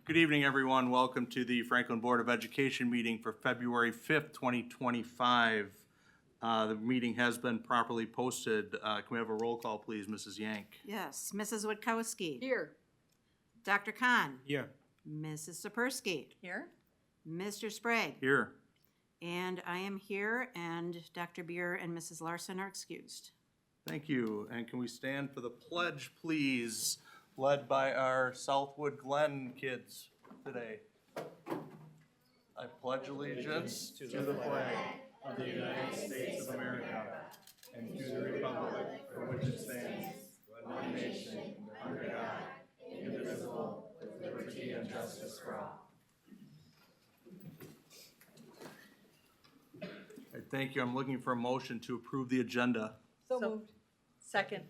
Good evening, everyone. Welcome to the Franklin Board of Education meeting for February 5th, 2025. The meeting has been properly posted. Can we have a roll call, please, Mrs. Yank? Yes, Mrs. Witkowski. Here. Dr. Khan. Here. Mrs. Sapersky. Here. Mr. Sprague. Here. And I am here, and Dr. Beer and Mrs. Larson are excused. Thank you. And can we stand for the pledge, please, led by our Southwood Glen kids today? I pledge allegiance to the flag of the United States of America and to the republic for which it stands, one nation, under God, indivisible, with liberty and justice for all. All right, thank you. I'm looking for a motion to approve the agenda. So moved. Second.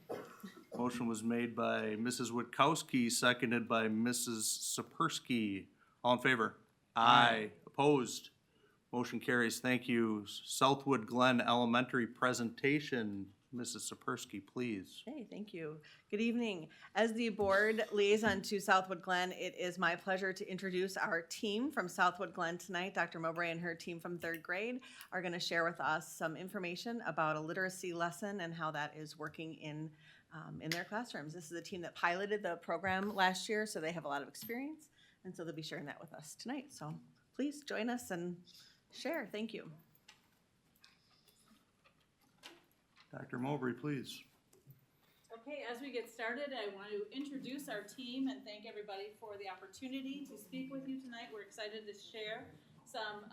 Motion was made by Mrs. Witkowski, seconded by Mrs. Sapersky. All in favor? Aye. Opposed? Motion carries. Thank you. Southwood Glen Elementary presentation. Mrs. Sapersky, please. Hey, thank you. Good evening. As the board liaison to Southwood Glen, it is my pleasure to introduce our team from Southwood Glen tonight. Dr. Mowbray and her team from third grade are going to share with us some information about a literacy lesson and how that is working in their classrooms. This is a team that piloted the program last year, so they have a lot of experience, and so they'll be sharing that with us tonight. So please join us and share. Thank you. Dr. Mowbray, please. Okay, as we get started, I want to introduce our team and thank everybody for the opportunity to speak with you tonight. We're excited to share some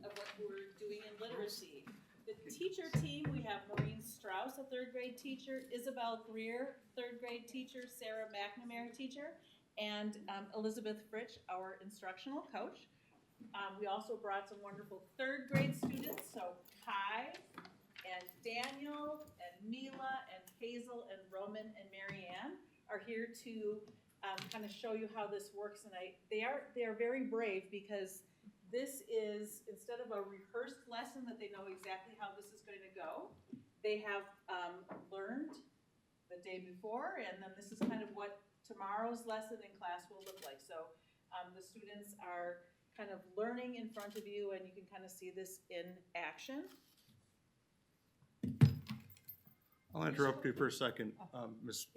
of what we're doing in literacy. The teacher team, we have Maureen Strauss, a third grade teacher, Isabel Greer, third grade teacher, Sarah McNamara, teacher, and Elizabeth Fritsch, our instructional coach. We also brought some wonderful third grade students, so Kai and Daniel and Mila and Hazel and Roman and Marianne are here to kind of show you how this works. And they are very brave because this is, instead of a rehearsed lesson that they know exactly how this is going to go, they have learned the day before, and then this is kind of what tomorrow's lesson in class will look like. So the students are kind of learning in front of you, and you can kind of see this in action. I'll interrupt you for a second,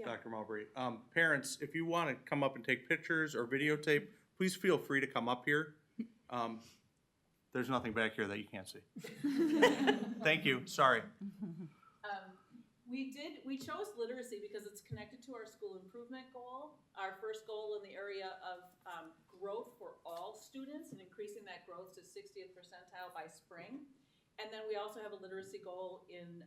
Dr. Mowbray. Parents, if you want to come up and take pictures or videotape, please feel free to come up here. There's nothing back here that you can't see. Thank you. Sorry. We chose literacy because it's connected to our school improvement goal. Our first goal in the area of growth for all students and increasing that growth to 60th percentile by spring. And then we also have a literacy goal in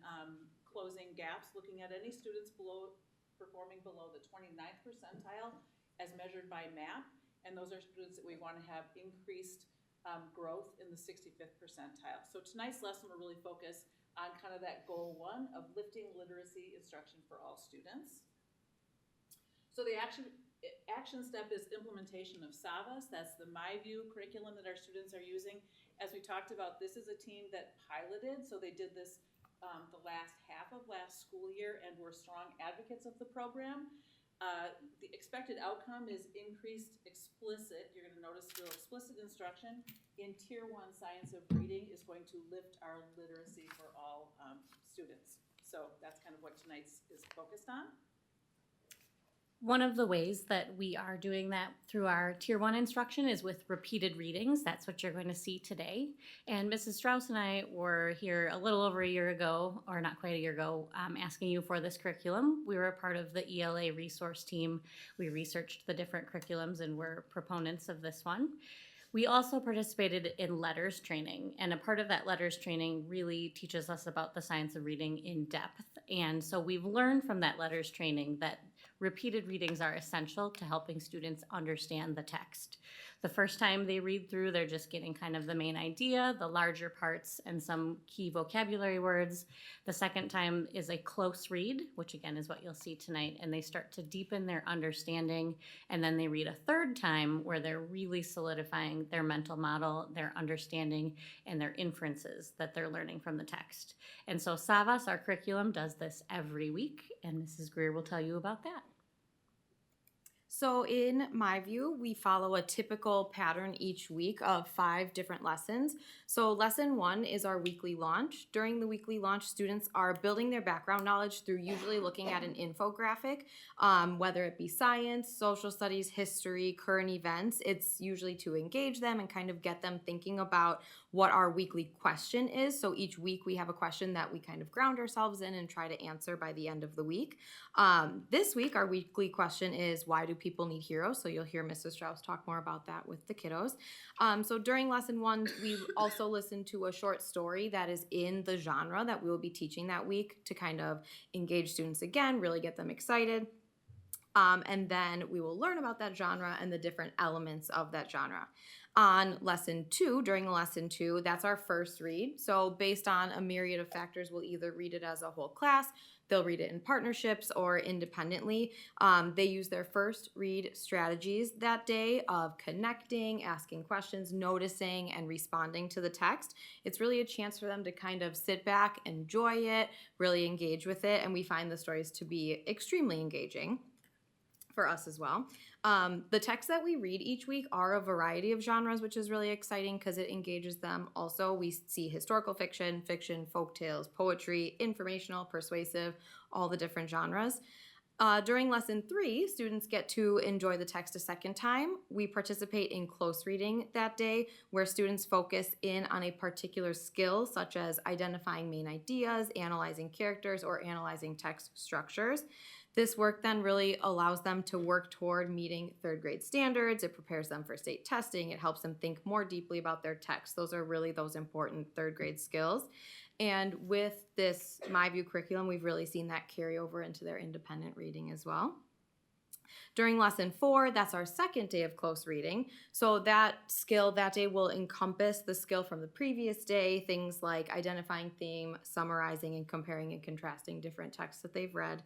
closing gaps, looking at any students performing below the 29th percentile as measured by MAP. And those are students that we want to have increased growth in the 65th percentile. So tonight's lesson will really focus on kind of that goal one of lifting literacy instruction for all students. So the action step is implementation of SAVAS. That's the MyView curriculum that our students are using. As we talked about, this is a team that piloted, so they did this the last half of last school year and were strong advocates of the program. The expected outcome is increased explicit, you're going to notice real explicit instruction in Tier 1 Science of Reading is going to lift our literacy for all students. So that's kind of what tonight's is focused on. One of the ways that we are doing that through our Tier 1 instruction is with repeated readings. That's what you're going to see today. And Mrs. Strauss and I were here a little over a year ago, or not quite a year ago, asking you for this curriculum. We were a part of the ELA resource team. We researched the different curriculums and were proponents of this one. We also participated in letters training, and a part of that letters training really teaches us about the science of reading in depth. And so we've learned from that letters training that repeated readings are essential to helping students understand the text. The first time they read through, they're just getting kind of the main idea, the larger parts, and some key vocabulary words. The second time is a close read, which again is what you'll see tonight, and they start to deepen their understanding. And then they read a third time where they're really solidifying their mental model, their understanding, and their inferences that they're learning from the text. And so SAVAS, our curriculum, does this every week, and Mrs. Greer will tell you about that. So, in my view, we follow a typical pattern each week of 5 different lessons. So, lesson 1 is our weekly launch. During the weekly launch, students are building their background knowledge through usually looking at an infographic, whether it be science, social studies, history, current events. It's usually to engage them and kind of get them thinking about what our weekly question is. So, each week we have a question that we kind of ground ourselves in and try to answer by the end of the week. This week, our weekly question is, why do people need heroes? So you'll hear Mrs. Strauss talk more about that with the kiddos. So during lesson 1, we also listened to a short story that is in the genre that we will be teaching that week to kind of engage students again, really get them excited. And then we will learn about that genre and the different elements of that genre. On lesson 2, during lesson 2, that's our first read. So based on a myriad of factors, we'll either read it as a whole class, they'll read it in partnerships or independently. They use their first read strategies that day of connecting, asking questions, noticing, and responding to the text. It's really a chance for them to kind of sit back, enjoy it, really engage with it, and we find the stories to be extremely engaging for us as well. The texts that we read each week are a variety of genres, which is really exciting because it engages them. Also, we see historical fiction, fiction, folk tales, poetry, informational, persuasive, all the different genres. During lesson 3, students get to enjoy the text a second time. We participate in close reading that day, where students focus in on a particular skill, such as identifying main ideas, analyzing characters, or analyzing text structures. This work then really allows them to work toward meeting 3rd grade standards. It prepares them for state testing. It helps them think more deeply about their text. Those are really those important 3rd grade skills. And with this MyView curriculum, we've really seen that carry over into their independent reading as well. During lesson 4, that's our second day of close reading. So that skill that day will encompass the skill from the previous day, things like identifying theme, summarizing, and comparing and contrasting different texts that they've read.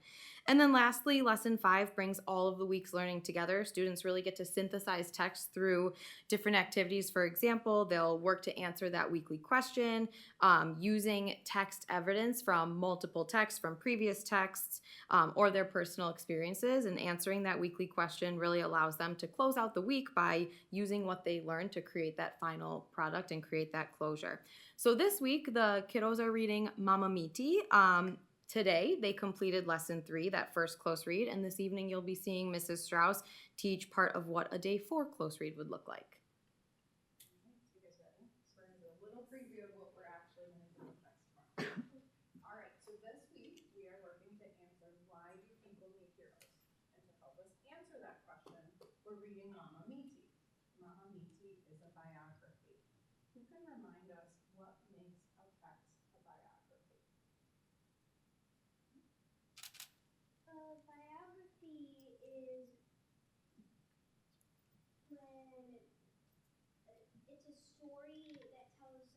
And then lastly, lesson 5 brings all of the week's learning together. Students really get to synthesize text through different activities. For example, they'll work to answer that weekly question using text evidence from multiple texts, from previous texts, or their personal experiences. And answering that weekly question really allows them to close out the week by using what they learned to create that final product and create that closure. So this week, the kiddos are reading Mamma Miti. Today, they completed lesson 3, that first close read, and this evening you'll be seeing Mrs. Strauss teach part of what a day 4 close read would look like. You guys ready? So we're gonna do a little preview of what we're actually gonna do with next tomorrow. All right, so this week we are working to answer why do people need heroes? And to help us answer that question, we're reading Mamma Miti. Mamma Miti is a biography. Who can remind us what makes a text a biography? A biography is when it's a story that tells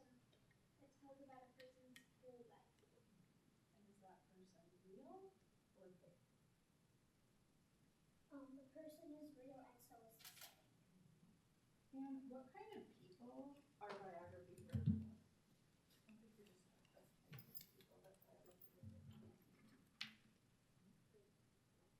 about a person's whole life. And is that person real or fake? The person is real and so is the setting. And what kind of people are biographies written for? I think we just talked about the types of people that biographies are written for.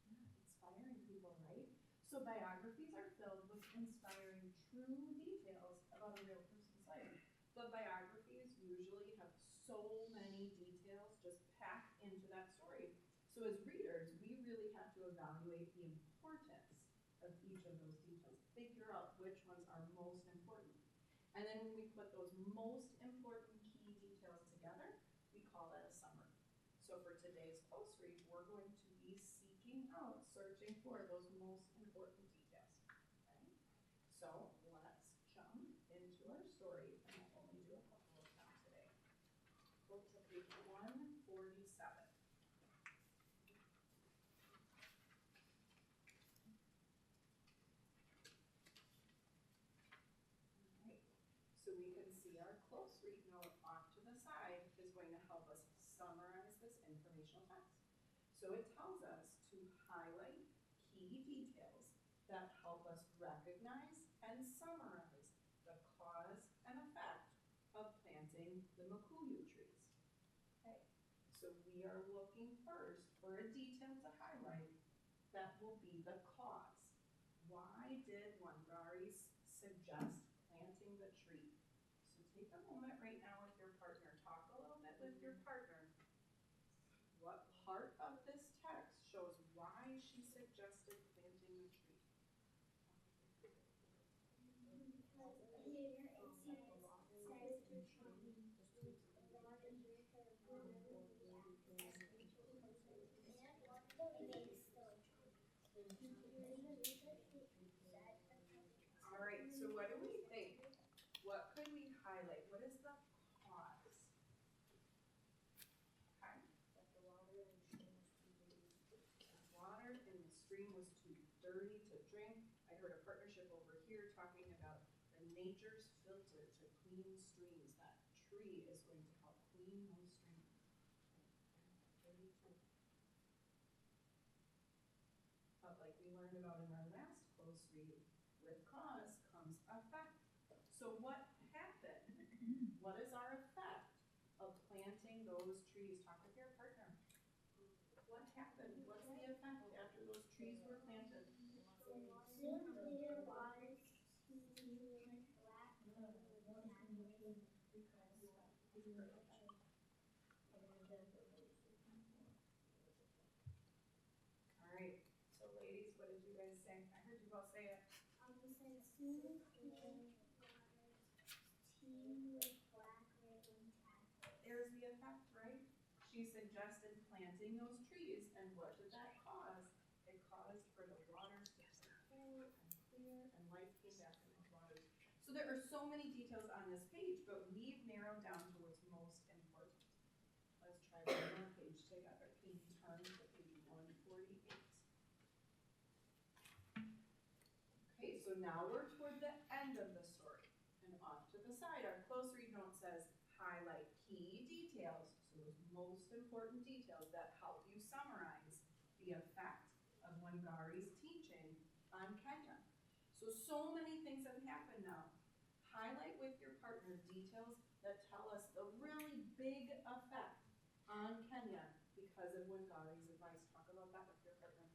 Yeah, inspiring people, right? So biographies are filled with inspiring true details about a real person's life. But biographies usually have so many details just packed into that story. So as readers, we really have to evaluate the importance of each of those details, figure out which ones are most important. And then when we put those most important key details together, we call that a summary. So for today's close read, we're going to be seeking out, searching for those most important details. Okay? So let's jump into our story, and we'll only do a couple of them today. Go to page 147. So we can see our close read note off to the side is going to help us summarize this informational text. So it tells us to highlight key details that help us recognize and summarize the cause and effect of planting the Makuyu trees. Okay, so we are looking first for a detail to highlight that will be the cause. did Wangari's suggest planting the tree. So take a moment right now with your partner. Talk a little bit with your partner. What part of this text shows why she suggested planting the tree? All right, so what do we think? What could we highlight? What is the cause? Okay. Water in the stream was too dirty to drink. I heard a partnership over here talking about the nature's filter to clean streams. That tree is going to help clean those streams. But like we learned about in our last close read, with cause comes effect. So what happened? What is our effect of planting those trees? Talk with your partner. What happened? What's the effect after those trees were planted? All right. So ladies, what did you guys say? I heard you both say it. There's the effect, right? She suggested planting those trees, and what did that cause? It caused for the waters to be full and clear, and life came back in those waters. So there are so many details on this page, but we've narrowed down to what's most important. Let's try one more page together. Can you turn to page 148? Okay, so now we're toward the end of the story. And off to the side, our close read note says, highlight key details, so those most important details that help you summarize the effect of Wangari's teaching on Kenya. So many things have happened now. Highlight with your partner details that tell us the really big effect on Kenya because of Wangari's advice. Talk about that with your partner.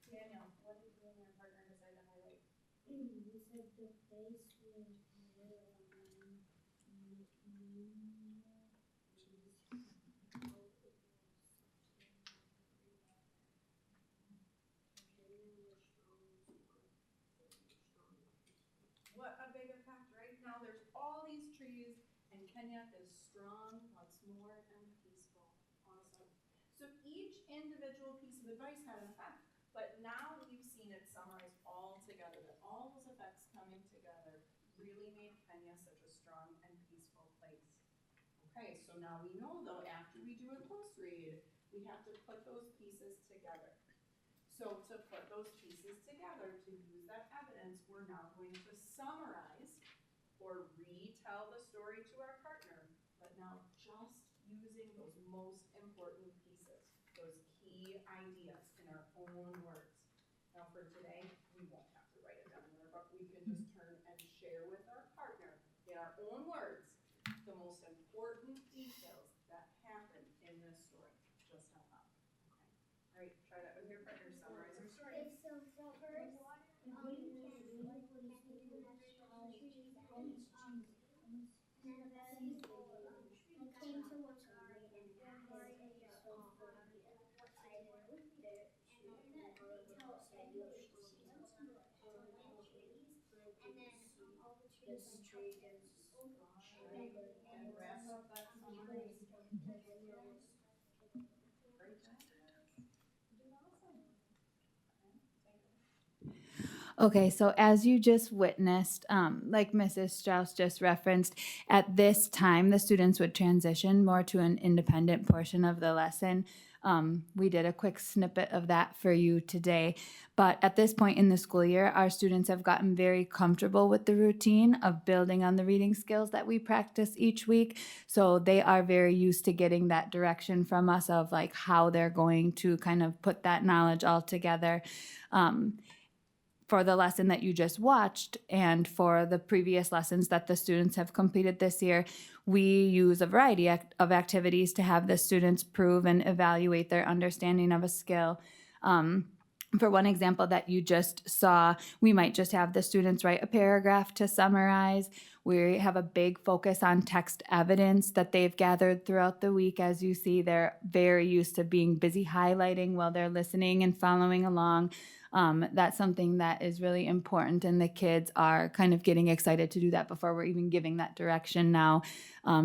Daniel, what did you and your partner decide to highlight? We said the place where What a big effect, right? Now there's all these trees and Kenya is strong once more and peaceful. Awesome. So each individual piece of advice had an effect, but now we've seen it summarized all together, that all those effects coming together really made Kenya such a strong and peaceful place. Okay, so now we know though, after we do a close read, we have to put those pieces together. So to put those pieces together, to use that evidence, we're now going to summarize or retell the story to our partner, but now just using those most important pieces, those key ideas in our own words. Now for today, we won't have to write it down in our book. We can just turn and share with our partner in our own words the most important details that happened in this story, just out loud. Okay. All right, try that with your partner. Summarize your story. Okay, so first, and then the people came to Wangari and Wangari told them what to do. And then they told everybody to plant trees, and then all the trees went together. And wrap up that summary. Great job. You did awesome. Okay, so as you just witnessed, like Mrs. Strauss just referenced, at this time the students would transition more to an independent portion of the lesson. We did a quick snippet of that for you today. But at this point in the school year, our students have gotten very comfortable with the routine of building on the reading skills that we practice each week. So they are very used to getting that direction from us of like how they're going to kind of put that knowledge all together. For the lesson that you just watched and for the previous lessons that the students have completed this year, we use a variety of activities to have the students prove and evaluate their understanding of a skill. For one example that you just saw, we might just have the students write a paragraph to summarize. We have a big focus on text evidence that they've gathered throughout the week. As you see, they're very used to being busy highlighting while they're listening and following along. That's something that is really important, and the kids are kind of getting excited to do that before we're even giving that direction now.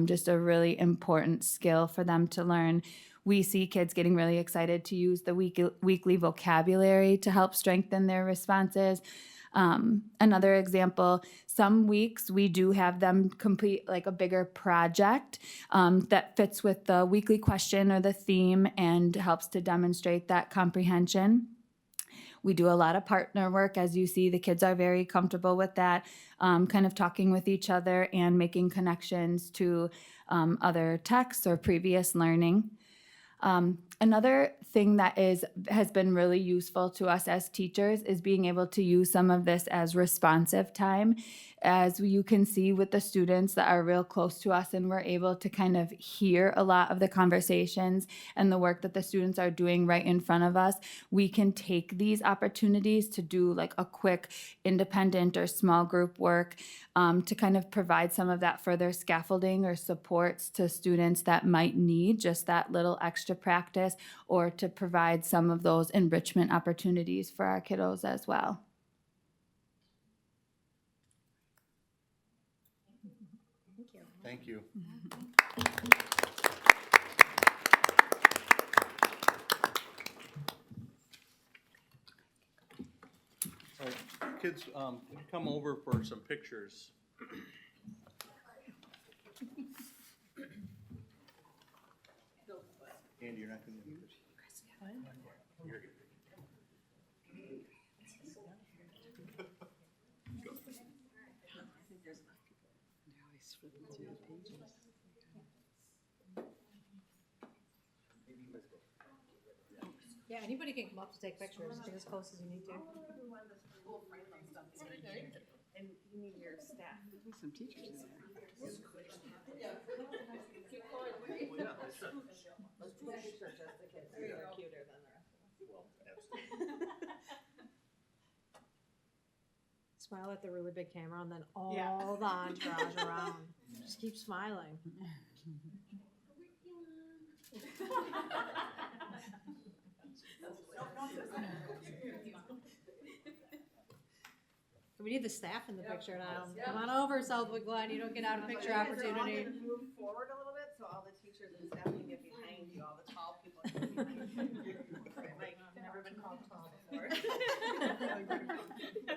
Just a really important skill for them to learn. We see kids getting really excited to use the weekly vocabulary to help strengthen their responses. Another example, some weeks we do have them complete like a bigger project that fits with the weekly question or the theme and helps to demonstrate that comprehension. We do a lot of partner work. As you see, the kids are very comfortable with that, kind of talking with each other and making connections to other texts or previous learning. Another thing that has been really useful to us as teachers is being able to use some of this as responsive time. As you can see with the students that are real close to us, and we're able to kind of hear a lot of the conversations and the work that the students are doing right in front of us, we can take these opportunities to do like a quick independent or small group work to kind of provide some of that further scaffolding or supports to students that might need just that little extra practice, or to provide some of those enrichment opportunities for our kiddos as well. Thank you. All right, kids, come over for some pictures. Andy, you're not going to do this. You're good. Yeah, anybody can come up to take pictures. Get as close as you need to. And you need your staff. Some teachers in there. Those pictures are just the kids. They're cuter than the rest of us. Smile at the really big camera and then all Yeah. the entourage around. Just keep smiling. We need the staff in the picture now. Come on over, Southwood Glen. You don't get out a picture opportunity. Move forward a little bit so all the teachers and staff can get behind you, all the tall people can get behind you. Right, Mike, you've never been called tall before.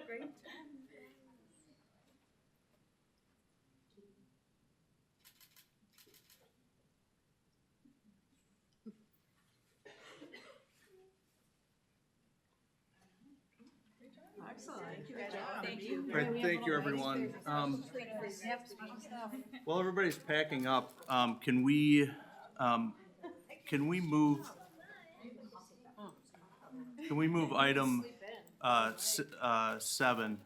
Great. Excellent. Thank you. All right, thank you, everyone. While everybody's packing up, can we move item 7,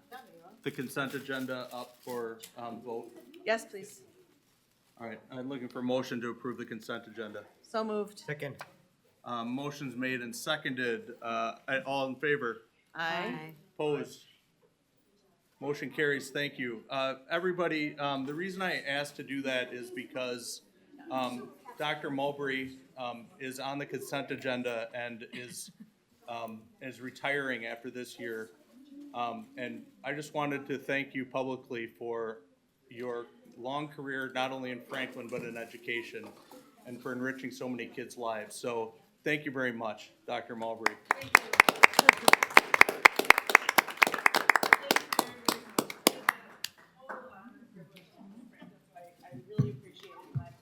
the consent agenda, up for vote? Yes, please. All right, I'm looking for a motion to approve the consent agenda. So moved. Second. Motion's made and seconded. All in favor? Aye. Opposed? Motion carries. Thank you. Everybody, the reason I asked to do that is because Dr. Mulberry is on the consent agenda and is retiring after this year. And I just wanted to thank you publicly for your long career, not only in Franklin, but in education, and for enriching so many kids' lives. So thank you very much, Dr. Mulberry. Thank you. I really appreciate it. I've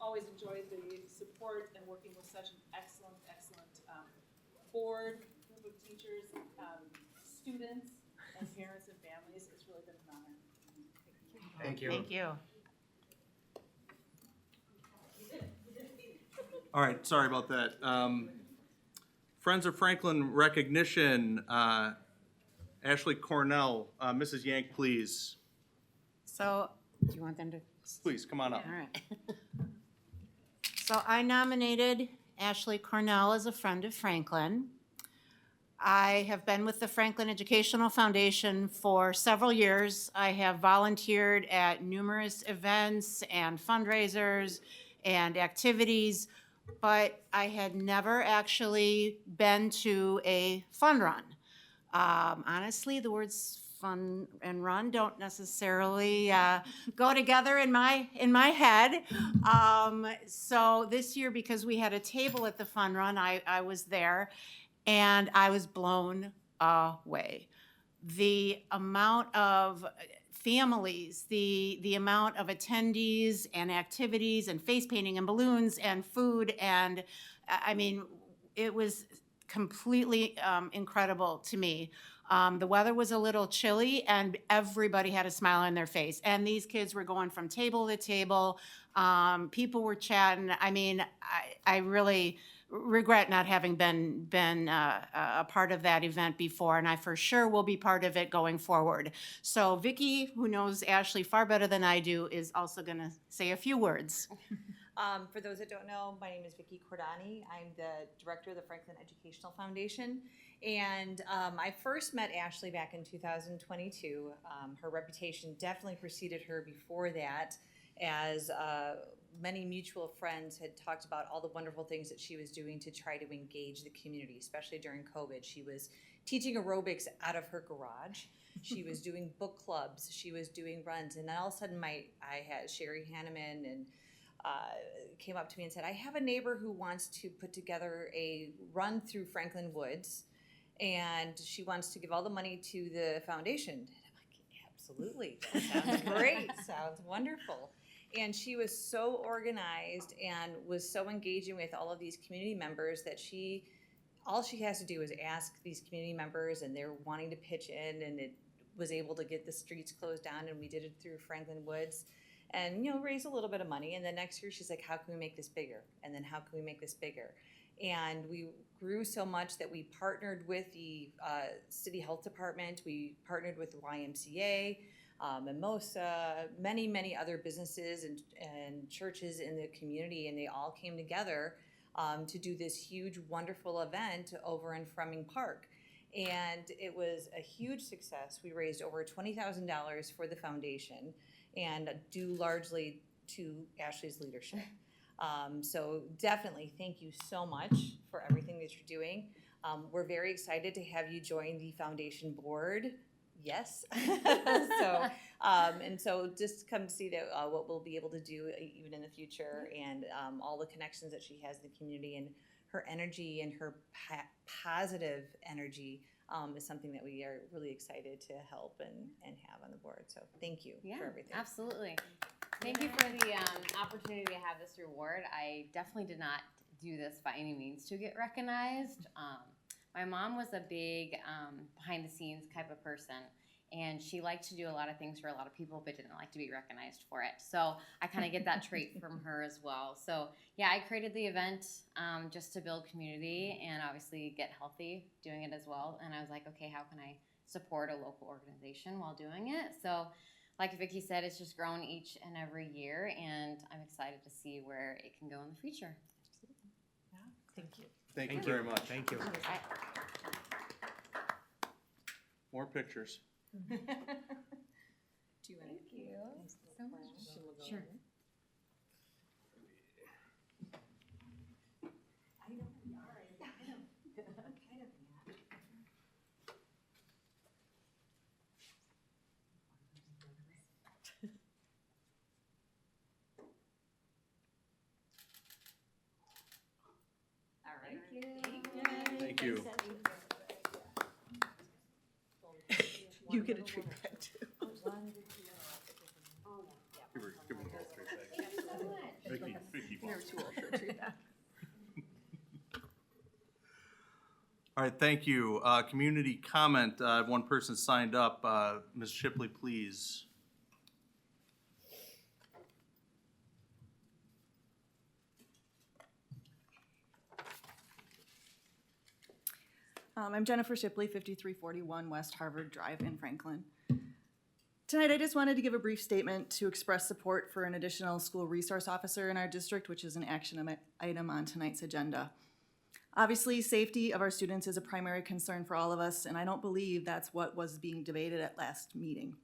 always enjoyed the support and working with such an excellent board, group of teachers, students, and parents and families. It's really been an honor. Thank you. Thank you. All right, sorry about that. Friends of Franklin recognition, Ashley Cornell, Mrs. Yank, please. So, do you want them to? Please, come on up. All right. So I nominated Ashley Cornell as a friend of Franklin. I have been with the Franklin Educational Foundation for several years. I have volunteered at numerous events and fundraisers and activities, but I had never actually been to a fun run. Honestly, the words fun and run don't necessarily go together in my head. So this year, because we had a table at the fun run, I was there, and I was blown away. The amount of families, the amount of attendees and activities and face painting and balloons and food, and I mean, it was completely incredible to me. The weather was a little chilly, and everybody had a smile on their face. And these kids were going from table to table. People were chatting. I mean, I really regret not having been a part of that event before, and I for sure will be part of it going forward. So Vicki, who knows Ashley far better than I do, is also going to say a few words. For those that don't know, my name is Vicki Cordani. I'm the director of the Franklin Educational Foundation. And I first met Ashley back in 2022. Her reputation definitely preceded her before that, as many mutual friends had talked about all the wonderful things that she was doing to try to engage the community, especially during COVID. She was teaching aerobics out of her garage. She was doing book clubs. She was doing runs. And then all of a sudden, I had Sherry Hanneman and came up to me and said, I have a neighbor who wants to put together a run through Franklin Woods, and she wants to give all the money to the foundation. And I'm like, absolutely, that sounds great, sounds wonderful. And she was so organized and was so engaging with all of these community members that all she has to do is ask these community members, and they're wanting to pitch in, and it was able to get the streets closed down, and we did it through Franklin Woods. And, raise a little bit of money. And then next year she's like, how can we make this bigger? And then how can we make this bigger? And we grew so much that we partnered with the City Health Department. We partnered with the YMCA, Mimosa, many, many other businesses and churches in the community. And they all came together to do this huge, wonderful event over in Fremming Park. And it was a huge success. We raised over $20,000 for the foundation, and due largely to Ashley's leadership. So definitely thank you so much for everything that you're doing. We're very excited to have you join the foundation board. Yes. So just come see that what we'll be able to do even in the future, and all the connections that she has in the community, and her energy and her positive energy is something that we are really excited to help and have on the board. So thank you for everything. Absolutely. Thank you for the opportunity to have this reward. I definitely did not do this by any means to get recognized. My mom was a big behind the scenes type of person, and she liked to do a lot of things for a lot of people, but didn't like to be recognized for it. So I kind of get that trait from her as well. So yeah, I created the event just to build community and obviously get healthy doing it as well. And I was like, okay, how can I support a local organization while doing it? So like Vicki said, it's just grown each and every year, and I'm excited to see where it can go in the future. Yeah, thank you. Thank you very much. Thank you. More pictures. Do you want Thank you so much. Sure. Thank you. You get a treat back too. Give her the whole treat back. Vicki You're too old for a treat back. All right, thank you. Community comment, I have one person signed up. Ms. Shipley, please. I'm Jennifer Shipley, 5341 West Harvard Drive in Franklin. Tonight, I just wanted to give a brief statement to express support for an additional school resource officer in our district, which is an action item on tonight's agenda. Obviously, safety of our students is a primary concern for all of us, and I don't believe that's what was being debated at last meeting.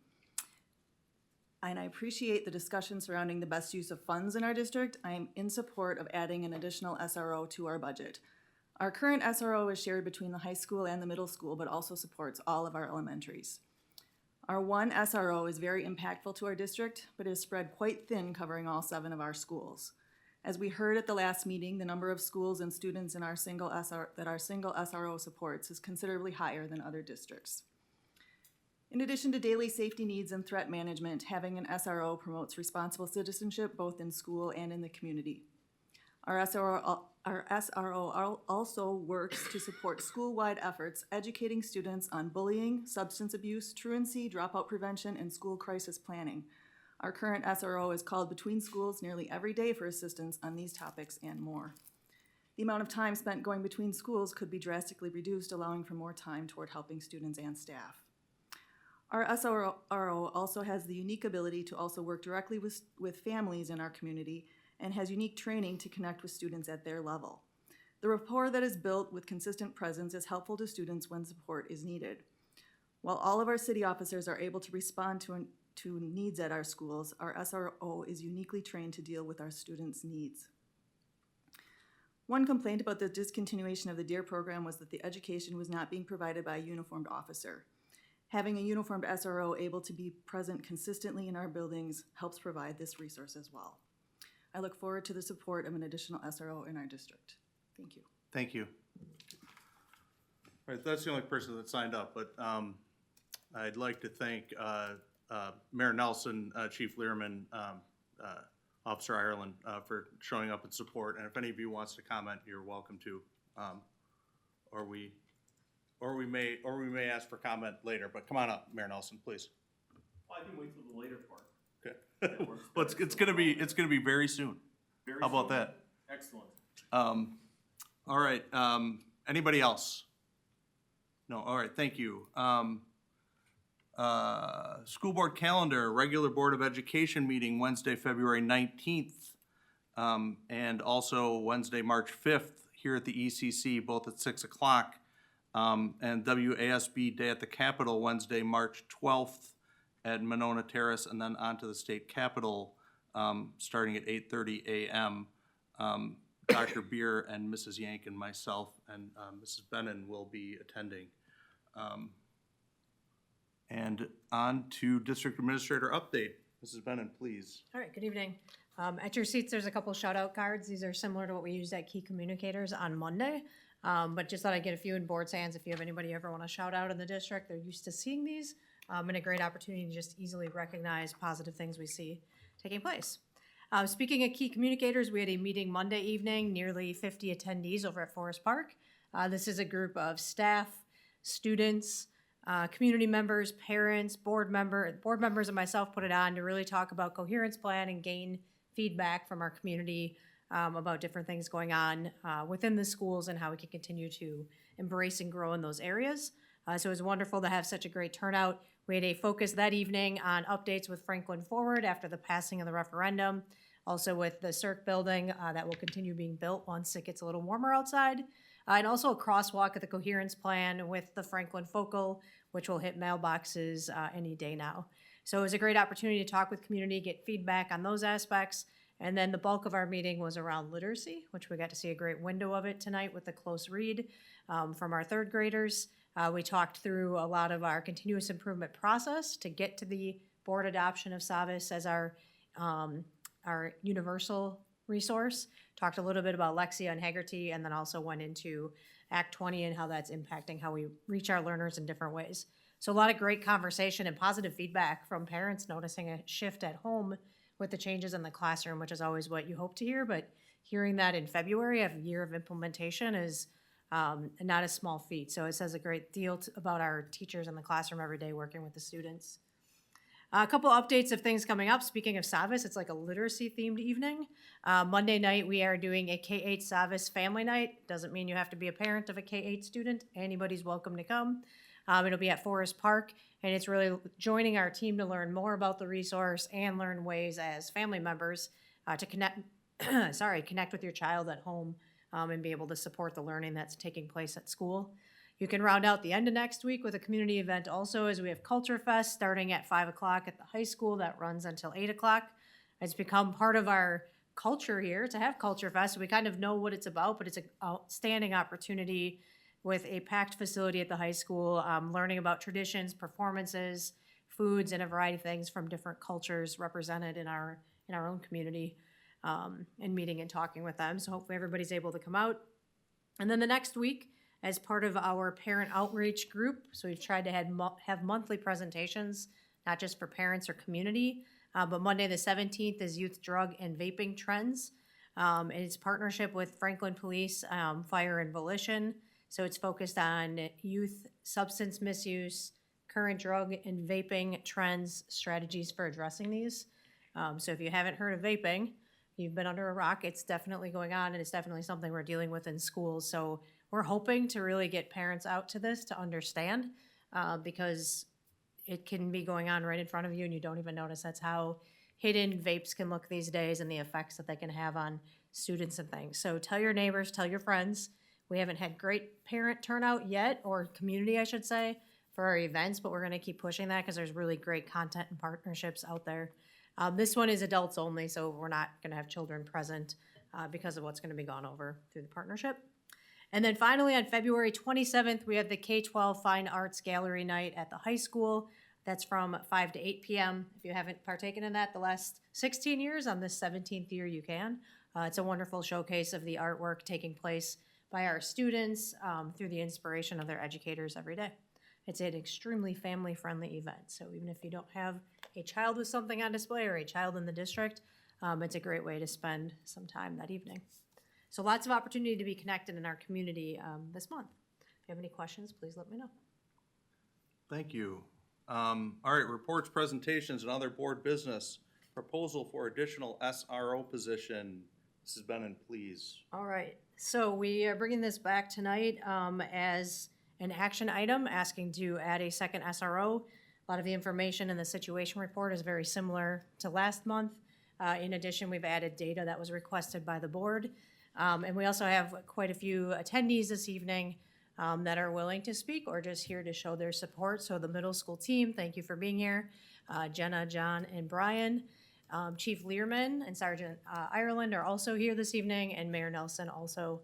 And I appreciate the discussion surrounding the best use of funds in our district. I am in support of adding an additional SRO to our budget. Our current SRO is shared between the high school and the middle school, but also supports all of our elementaries. Our one SRO is very impactful to our district, but is spread quite thin, covering all 7 of our schools. As we heard at the last meeting, the number of schools and students in our single SRO supports is considerably higher than other districts. In addition to daily safety needs and threat management, having an SRO promotes responsible citizenship both in school and in the community. Our SRO also works to support school-wide efforts educating students on bullying, substance abuse, truancy, dropout prevention, and school crisis planning. Our current SRO is called between schools nearly every day for assistance on these topics and more. The amount of time spent going between schools could be drastically reduced, allowing for more time toward helping students and staff. Our SRO also has the unique ability to also work directly with families in our community and has unique training to connect with students at their level. The rapport that is built with consistent presence is helpful to students when support is needed. While all of our city officers are able to respond to needs at our schools, our SRO is uniquely trained to deal with our students' needs. One complaint about the discontinuation of the DEAR program was that the education was not being provided by a uniformed officer. Having a uniformed SRO able to be present consistently in our buildings helps provide this resource as well. I look forward to the support of an additional SRO in our district. Thank you. Thank you. All right, that's the only person that signed up, but I'd like to thank Mayor Nelson, Chief Learman, Officer Ireland for showing up in support. And if any of you wants to comment, you're welcome to. Or we may ask for comment later. But come on up, Mayor Nelson, please. Well, I can wait till the later part. Okay. Well, it's gonna be very soon. How about that? Excellent. All right. Anybody else? No. All right. Thank you. School board calendar, regular Board of Education meeting Wednesday, February 19th, and also Wednesday, March 5th here at the ECC, both at 6 o'clock, and WASB Day at the Capitol Wednesday, March 12th at Monona Terrace, and then on to the state capitol starting at 8:30 a.m. Dr. Beer and Mrs. Yank and myself and Mrs. Bennon will be attending. And on to District Administrator update. Mrs. Bennon, please. All right, good evening. At your seats, there's a couple shout out cards. These are similar to what we used at Key Communicators on Monday. But just thought I'd get a few in board's hands if you have anybody you ever want to shout out in the district. They're used to seeing these, and a great opportunity to just easily recognize positive things we see taking place. Speaking of Key Communicators, we had a meeting Monday evening, nearly 50 attendees over at Forest Park. This is a group of staff, students, community members, parents, board members and myself put it on to really talk about coherence plan and gain feedback from our community about different things going on within the schools and how we can continue to embrace and grow in those areas. So it was wonderful to have such a great turnout. We had a focus that evening on updates with Franklin Forward after the passing of the referendum, also with the CERC building that will continue being built once it gets a little warmer outside, and also a crosswalk at the coherence plan with the Franklin Focal, which will hit mailboxes any day now. So it was a great opportunity to talk with community, get feedback on those aspects. And then the bulk of our meeting was around literacy, which we got to see a great window of it tonight with the close read from our third graders. We talked through a lot of our continuous improvement process to get to the board adoption of Savvis as our universal resource. Talked a little bit about Lexia and Haggerty, and then also went into Act 20 and how that's impacting how we reach our learners in different ways. So a lot of great conversation and positive feedback from parents noticing a shift at home with the changes in the classroom, which is always what you hope to hear, but hearing that in February of a year of implementation is and not a small feat. So it says a great deal about our teachers in the classroom every day working with the students. A couple updates of things coming up. Speaking of Savas, it's like a literacy themed evening. Monday night, we are doing a K-8 Savas family night. Doesn't mean you have to be a parent of a K-8 student. Anybody's welcome to come. It'll be at Forest Park, and it's really joining our team to learn more about the resource and learn ways as family members to connect with your child at home and be able to support the learning that's taking place at school. You can round out the end of next week with a community event also, as we have Culture Fest starting at 5 o'clock at the high school that runs until 8 o'clock. It's become part of our culture here to have Culture Fest. We kind of know what it's about, but it's an outstanding opportunity with a packed facility at the high school, learning about traditions, performances, foods, and a variety of things from different cultures represented in our own community, and meeting and talking with them. So hopefully everybody's able to come out. And then the next week, as part of our parent outreach group, so we've tried to have monthly presentations, not just for parents or community, but Monday the 17th is Youth Drug and Vaping Trends. And it's partnership with Franklin Police, Fire and Volition. So it's focused on youth substance misuse, current drug and vaping trends, strategies for addressing these. So if you haven't heard of vaping, you've been under a rock. It's definitely going on, and it's definitely something we're dealing with in schools. So we're hoping to really get parents out to this to understand, because it can be going on right in front of you and you don't even notice. That's how hidden vapes can look these days and the effects that they can have on students and things. So tell your neighbors, tell your friends. We haven't had great parent turnout yet, or community, I should say, for our events, but we're going to keep pushing that because there's really great content and partnerships out there. This one is adults only, so we're not going to have children present because of what's going to be gone over through the partnership. And then finally, on February 27th, we have the K-12 Fine Arts Gallery Night at the high school. That's from 5 to 8 p.m. If you haven't partaken in that the last 16 years, on this 17th year you can. It's a wonderful showcase of the artwork taking place by our students through the inspiration of their educators every day. It's an extremely family-friendly event, so even if you don't have a child with something on display or a child in the district, it's a great way to spend some time that evening. So lots of opportunity to be connected in our community this month. If you have any questions, please let me know. Thank you. All right, reports, presentations, and other board business. Proposal for additional SRO position. Mrs. Benen, please. All right, so we are bringing this back tonight as an action item, asking to add a second SRO. A lot of the information in the situation report is very similar to last month. In addition, we've added data that was requested by the board. And we also have quite a few attendees this evening that are willing to speak or just here to show their support. So the middle school team, thank you for being here. Jenna, John, and Brian. Chief Learman and Sergeant Ireland are also here this evening, and Mayor Nelson also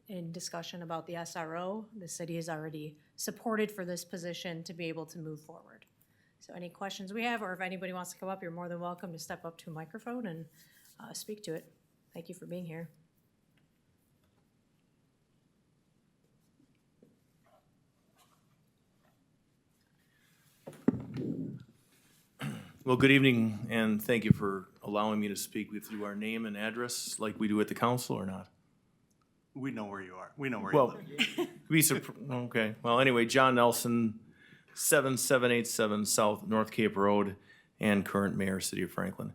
in discussion about the SRO. The city is already supported for this position to be able to move forward. So any questions we have, or if anybody wants to come up, you're more than welcome to step up to a microphone and speak to it. Thank you for being here. Well, good evening, and thank you for allowing me to speak with you. Our name and address, like we do at the council, or not? We know where you are. We know where Well, you live. okay. Well, anyway, John Nelson, 7787 South North Cape Road, and current mayor, City of Franklin.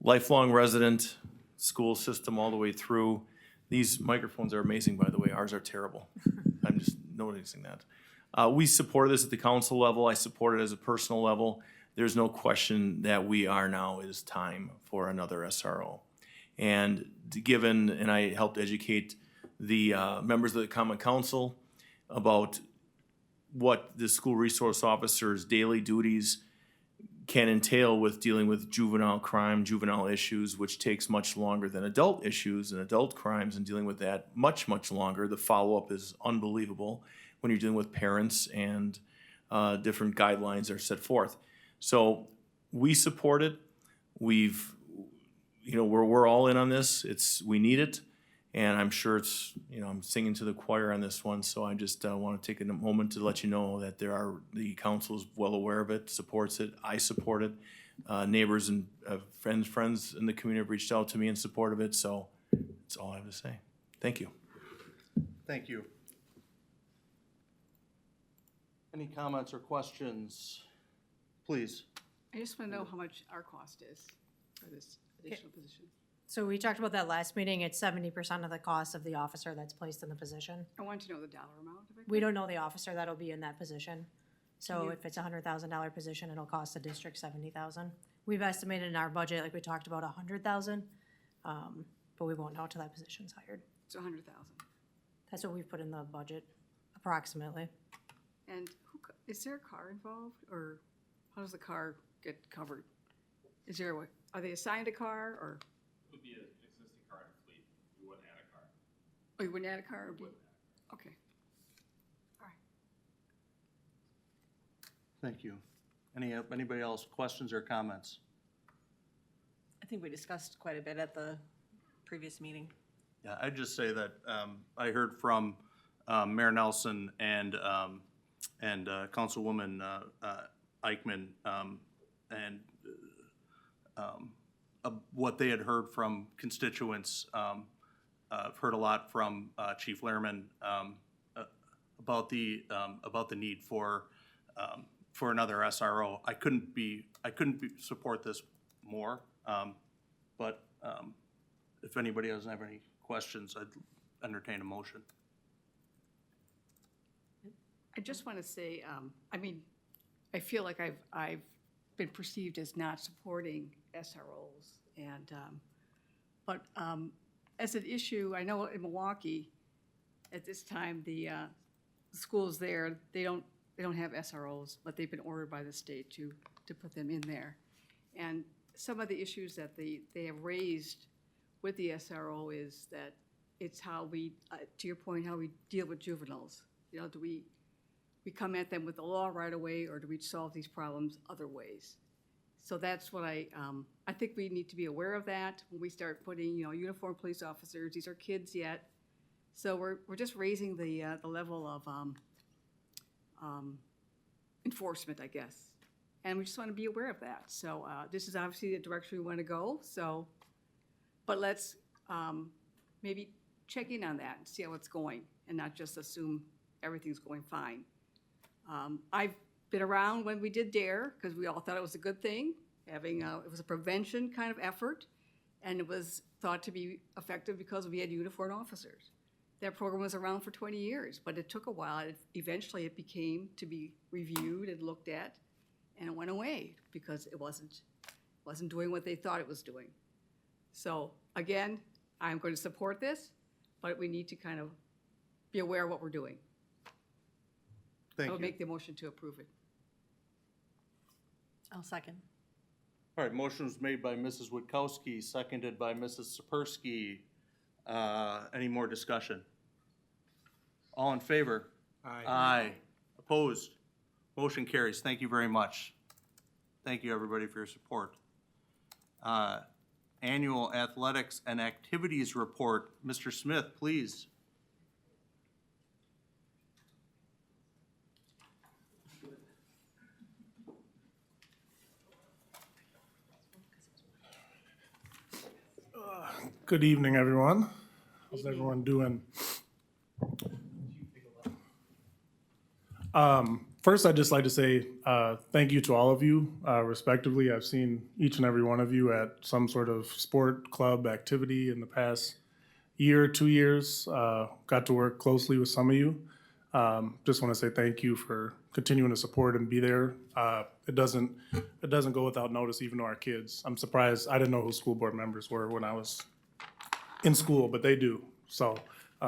Lifelong resident, school system all the way through. These microphones are amazing, by the way. Ours are terrible. I'm just noticing that. We support this at the council level. I support it as a personal level. There's no question that it is time for another SRO. And and I helped educate the members of the Common Council about what the school resource officer's daily duties can entail with dealing with juvenile crime, juvenile issues, which takes much longer than adult issues and adult crimes, and dealing with that much, much longer. The follow-up is unbelievable when you're dealing with parents, and different guidelines are set forth. So we support it. We're all in on this. We need it, and I'm sure I'm singing to the choir on this one. So I just want to take a moment to let you know that the council is well aware of it, supports it. I support it. Neighbors and friends in the community have reached out to me in support of it. So that's all I have to say. Thank you. Thank you. Any comments or questions? Please. I just want to know how much our cost is for this additional position. So we talked about that last meeting, it's 70% of the cost of the officer that's placed in the position. I want to know the dollar amount of it. We don't know the officer that'll be in that position. So you- if it's a $100,000 position, it'll cost the district 70,000. We've estimated in our budget, like we talked about, 100,000, but we won't know till that position's hired. It's 100,000. That's what we've put in the budget, approximately. And is there a car involved, or how does the car get covered? Is there, are they assigned a car, or? It would be an existing car in the fleet. We wouldn't add a car. Oh, you wouldn't add a car? We wouldn't. Okay. All right. Thank you. Anybody else, questions or comments? I think we discussed quite a bit at the previous meeting. Yeah, I'd just say that I heard from Mayor Nelson and Councilwoman Eichmann and what they had heard from constituents. I've heard a lot from Chief Lehrman about the need for another SRO. I couldn't support this more, but if anybody doesn't have any questions, I'd entertain a motion. I just want to say, I mean, I feel like I've been perceived as not supporting SROs, and but as an issue, I know in Milwaukee, at this time, the schools there, they don't have SROs, but they've been ordered by the state to put them in there. And some of the issues that they have raised with the SRO is that it's how we, to your point, how we deal with juveniles. You know, do we come at them with the law right away, or do we solve these problems other ways? So that's what I think we need to be aware of that when we start putting, uniformed police officers. These are kids yet, so we're just raising the level of enforcement, I guess, and we just want to be aware of that. So this is obviously the direction we want to go. So, but let's maybe check in on that and see how it's going, and not just assume everything's going fine. I've been around when we did DARE, because we all thought it was a good thing. It was a prevention kind of effort, and it was thought to be effective because we had uniformed officers. That program was around for 20 years, but it took a while. Eventually, it became to be reviewed and looked at, and it went away because it wasn't doing what they thought it was doing. So again, I'm going to support this, but we need to kind of be aware of what we're doing. Thank I you. would make the motion to approve it. I'll second. All right, motion was made by Mrs. Witkowski, seconded by Mrs. Sapersky. Any more discussion? All in favor? Aye. Aye. Opposed? Motion carries. Thank you very much. Thank you, everybody, for your support. Annual Athletics and Activities Report. Mr. Smith, please. Good evening, everyone. How's everyone doing? First, I'd just like to say thank you to all of you, respectively. I've seen each and every one of you at some sort of sport club activity in the past year, 2 years. Got to work closely with some of you. Just want to say thank you for continuing to support and be there. It doesn't go without notice, even to our kids. I'm surprised. I didn't know who school board members were when I was in school, but they do. So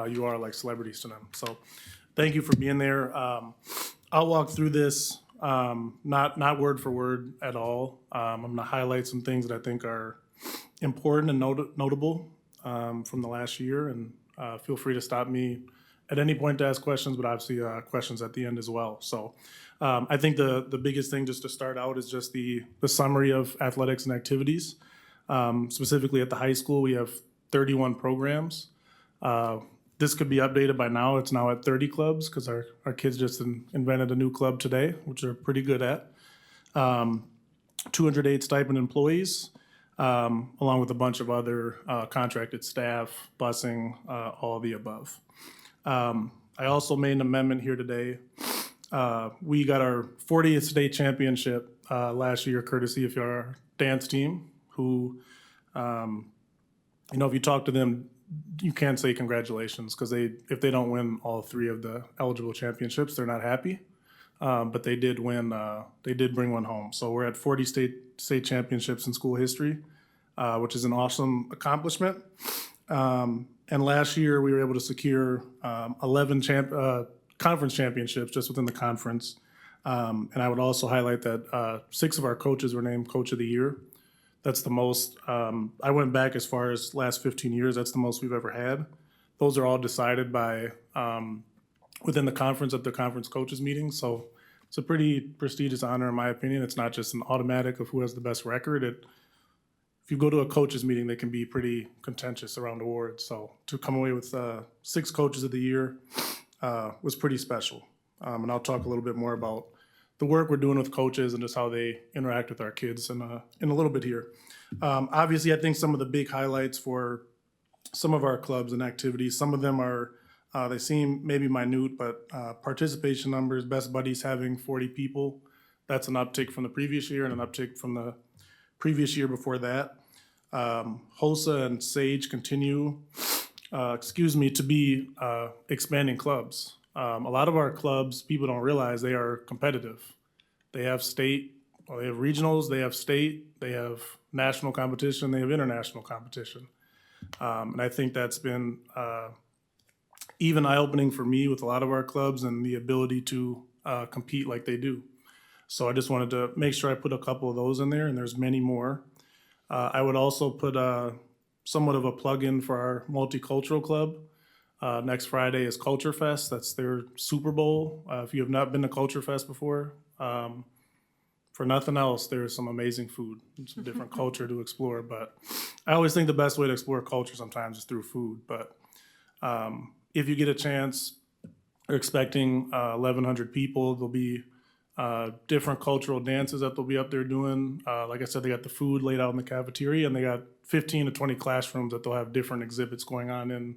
you are like celebrities to them. So thank you for being there. I'll walk through this, not word for word at all. I'm going to highlight some things that I think are important and notable from the last year, and feel free to stop me at any point to ask questions, but obviously questions at the end as well. So I think the biggest thing just to start out is just the summary of athletics and activities. Specifically at the high school, we have 31 programs. This could be updated by now. It's now at 30 clubs because our kids just invented a new club today, which they're pretty good at. 208 stipend employees, along with a bunch of other contracted staff, busing, all of the above. I also made an amendment here today. We got our 40th state championship last year, courtesy of our dance team, who, if you talk to them, you can't say congratulations because if they don't win all 3 of the eligible championships, they're not happy. But they did win. They did bring one home. So we're at 40 state championships in school history, which is an awesome accomplishment. And last year we were able to secure 11 conference championships just within the conference. And I would also highlight that 6 of our coaches were named Coach of the Year. That's the most. I went back as far as last 15 years. That's the most we've ever had. Those are all decided by within the conference at the conference coaches meeting. So it's a pretty prestigious honor in my opinion. It's not just an automatic of who has the best record. If you go to a coaches meeting, they can be pretty contentious around awards. So to come away with 6 coaches of the year was pretty special. And I'll talk a little bit more about the work we're doing with coaches and just how they interact with our kids in a little bit here. Obviously, I think some of the big highlights for some of our clubs and activities, some of them are, they seem maybe minute, but participation numbers, Best Buddies having 40 people, that's an uptick from the previous year and an uptick from the previous year before that. HOSA and SAGE continue, to be expanding clubs. A lot of our clubs, people don't realize they are competitive. They have they have regionals, they have state, they have national competition, they have international competition. And I think that's been even eye-opening for me with a lot of our clubs and the ability to compete like they do. So I just wanted to make sure I put a couple of those in there, and there's many more. I would also put somewhat of a plug-in for our multicultural club. Next Friday is Culture Fest. That's their Super Bowl. If you have not been to Culture Fest before, for nothing else, there's some amazing food, some different culture to explore. But I always think the best way to explore culture sometimes is through food. But if you get a chance, we're expecting 1,100 people. There'll be different cultural dances that they'll be up there doing. Like I said, they got the food laid out in the cafeteria, and they got 15 to 20 classrooms that they'll have different exhibits going on in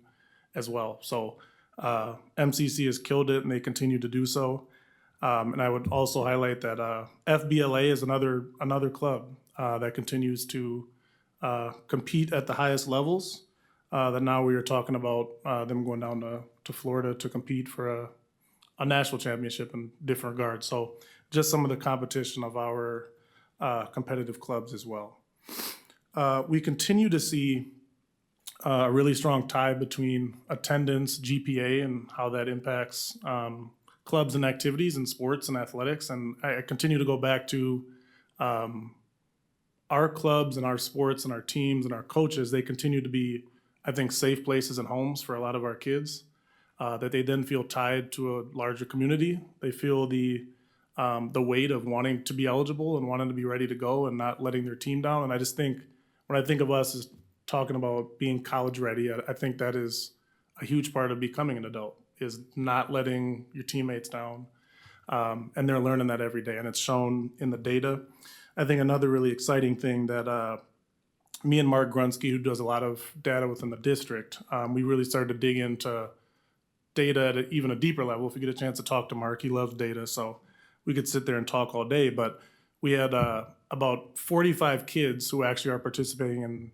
as well. So MCC has killed it, and they continue to do so. And I would also highlight that FBLA is another club that continues to compete at the highest levels. That now we are talking about them going down to Florida to compete for a national championship in different regards. So just some of the competition of our competitive clubs as well. We continue to see a really strong tie between attendance, GPA, and how that impacts clubs and activities and sports and athletics. And I continue to go back to our clubs and our sports and our teams and our coaches. They continue to be, I think, safe places and homes for a lot of our kids, that they then feel tied to a larger community. They feel the weight of wanting to be eligible and wanting to be ready to go and not letting their team down. And I just think, when I think of us as talking about being college ready, I think that is a huge part of becoming an adult, is not letting your teammates down. And they're learning that every day, and it's shown in the data. I think another really exciting thing that me and Mark Grunsky, who does a lot of data within the district, we really started to dig into data at even a deeper level. If you get a chance to talk to Mark, he loves data, so we could sit there and talk all day. But we had about 45 kids who actually are participating in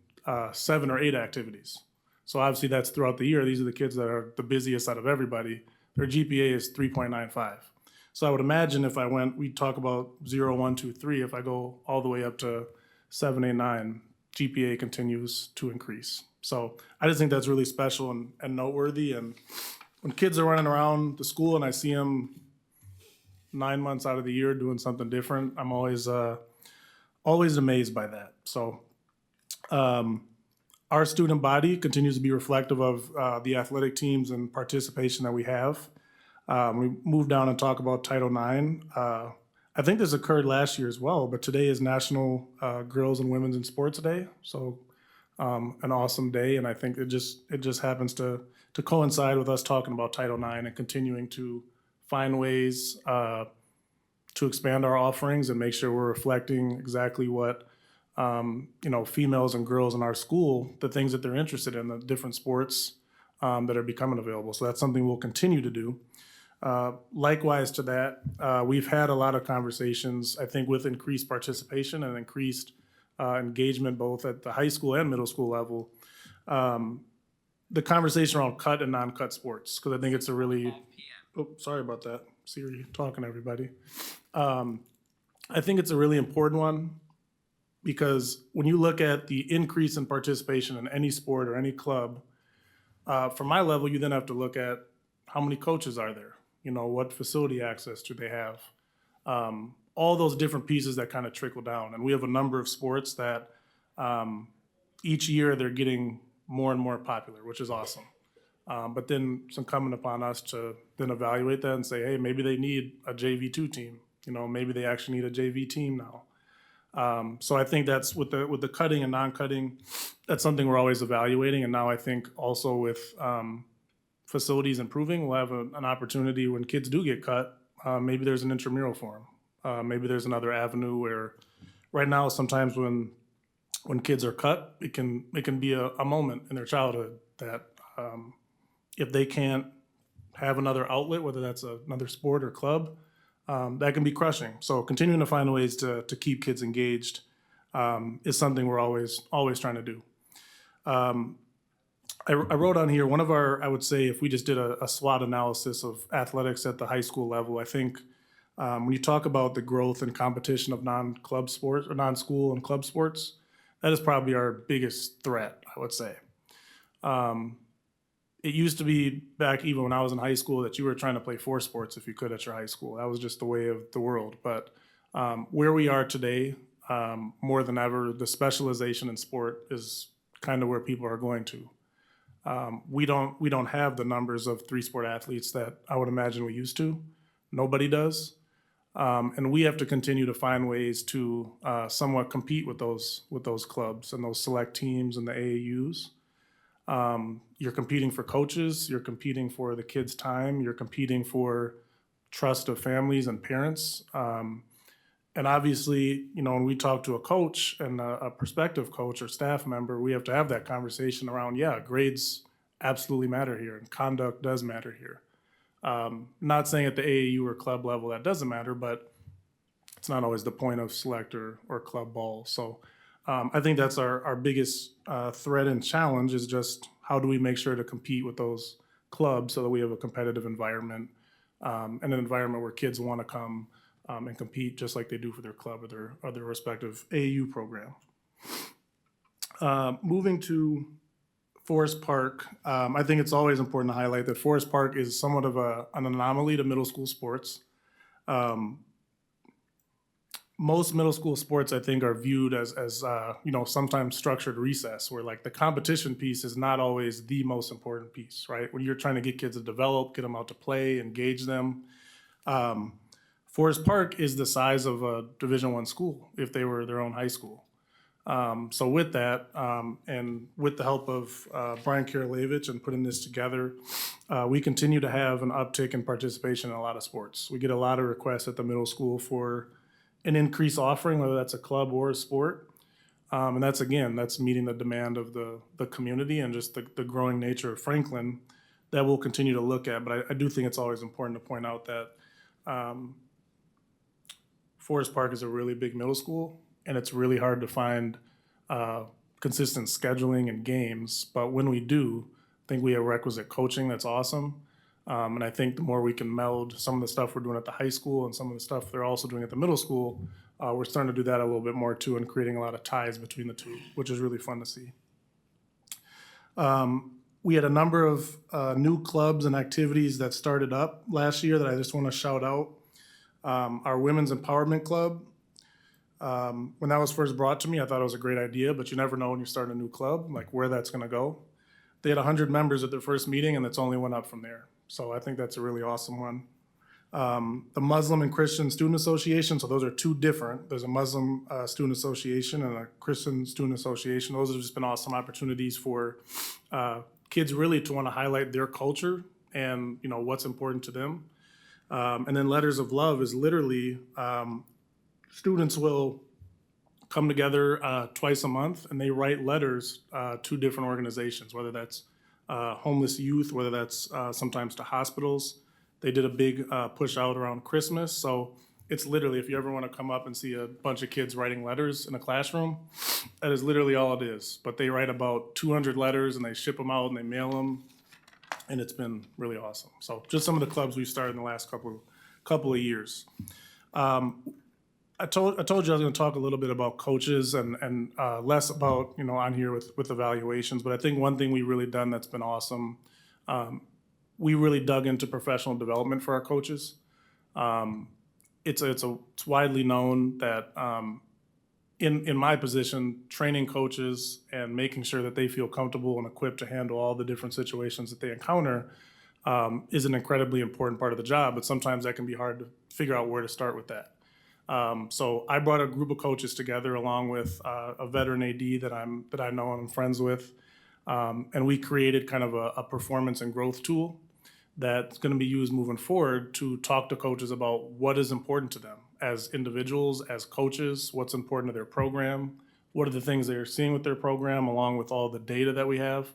7 or 8 activities. So obviously that's throughout the year. These are the kids that are the busiest out of everybody. Their GPA is 3.95. So I would imagine if I went, we talk about 0, 1, 2, 3. If I go all the way up to 7, 8, 9, GPA continues to increase. So I just think that's really special and noteworthy. And when kids are running around the school and I see them 9 months out of the year doing something different, I'm always amazed by that. So our student body continues to be reflective of the athletic teams and participation that we have. We move down and talk about Title IX. I think this occurred last year as well, but today is National Girls and Women's in Sports Day. So an awesome day, and I think it just happens to coincide with us talking about Title IX and continuing to find ways to expand our offerings and make sure we're reflecting exactly what females and girls in our school, the things that they're interested in, the different sports that are becoming available. So that's something we'll continue to do. Likewise to that, we've had a lot of conversations, I think, with increased participation and increased engagement both at the high school and middle school level. The conversation around cut and non-cut sports, because I think it's a really, oh, sorry about that, Siri talking to everybody. I think it's a really important one because when you look at the increase in participation in any sport or any club, from my level, you then have to look at how many coaches are there? You know, what facility access do they have? All those different pieces that kind of trickle down. And we have a number of sports that each year they're getting more and more popular, which is awesome. But then it's incumbent upon us to then evaluate that and say, hey, maybe they need a JV2 team. You know, maybe they actually need a JV team now. So I think that's with the cutting and non-cutting, that's something we're always evaluating. And now I think also with facilities improving, we'll have an opportunity when kids do get cut, maybe there's an intramural for them. Maybe there's another avenue where right now sometimes when kids are cut, it can be a moment in their childhood that if they can't have another outlet, whether that's another sport or club, that can be crushing. So continuing to find ways to keep kids engaged is something we're always trying to do. I wrote on here, one of our, I would say if we just did a SWOT analysis of athletics at the high school level, I think when you talk about the growth and competition of non-club sports or non-school and club sports, that is probably our biggest threat, I would say. It used to be back even when I was in high school that you were trying to play 4 sports if you could at your high school. That was just the way of the world. But where we are today, more than ever, the specialization in sport is kind of where people are going to. We don't have the numbers of 3-sport athletes that I would imagine we used to. Nobody does. And we have to continue to find ways to somewhat compete with those clubs and those select teams and the AAUs. You're competing for coaches, you're competing for the kids' time, you're competing for trust of families and parents. And obviously, you know, when we talk to a coach and a prospective coach or staff member, we have to have that conversation around, yeah, grades absolutely matter here and conduct does matter here. Not saying at the AAU or club level that doesn't matter, but it's not always the point of select or club ball. So I think that's our biggest threat and challenge is just how do we make sure to compete with those clubs so that we have a competitive environment and an environment where kids want to come and compete just like they do for their club or their respective AAU program. Moving to Forest Park, I think it's always important to highlight that Forest Park is somewhat of an anomaly to middle school sports. Most middle school sports, I think, are viewed as you know, sometimes structured recess, where like the competition piece is not always the most important piece, right? When you're trying to get kids to develop, get them out to play, engage them. Forest Park is the size of a Division I school if they were their own high school. So with that, and with the help of Brian Karalevich and putting this together, we continue to have an uptick in participation in a lot of sports. We get a lot of requests at the middle school for an increased offering, whether that's a club or a sport. And that's meeting the demand of the community and just the growing nature of Franklin that we'll continue to look at. But I do think it's always important to point out that Forest Park is a really big middle school, and it's really hard to find consistent scheduling and games. But when we do, I think we have requisite coaching that's awesome. And I think the more we can meld some of the stuff we're doing at the high school and some of the stuff they're also doing at the middle school, we're starting to do that a little bit more too and creating a lot of ties between the two, which is really fun to see. We had a number of new clubs and activities that started up last year that I just want to shout out. Our Women's Empowerment Club, when that was first brought to me, I thought it was a great idea, but you never know when you start a new club, like where that's going to go. They had 100 members at their first meeting, and it's only went up from there. So I think that's a really awesome one. The Muslim and Christian Student Association, so those are two different. There's a Muslim Student Association and a Christian Student Association. Those have just been awesome opportunities for kids really to want to highlight their culture and, you know, what's important to them. And then Letters of Love is literally students will come together twice a month and they write letters to different organizations, whether that's homeless youth, whether that's sometimes to hospitals. They did a big push out around Christmas. So it's literally, if you ever want to come up and see a bunch of kids writing letters in a classroom, that is literally all it is. But they write about 200 letters and they ship them out and they mail them. And it's been really awesome. So just some of the clubs we've started in the last couple of years. I told you I was going to talk a little bit about coaches and less about, on here with evaluations. But I think one thing we've really done that's been awesome, we really dug into professional development for our coaches. It's widely known that in my position, training coaches and making sure that they feel comfortable and equipped to handle all the different situations that they encounter is an incredibly important part of the job. But sometimes that can be hard to figure out where to start with that. So I brought a group of coaches together along with a veteran AD that I know and I'm friends with, and we created kind of a performance and growth tool that's going to be used moving forward to talk to coaches about what is important to them as individuals, as coaches, what's important to their program, what are the things they're seeing with their program, along with all the data that we have,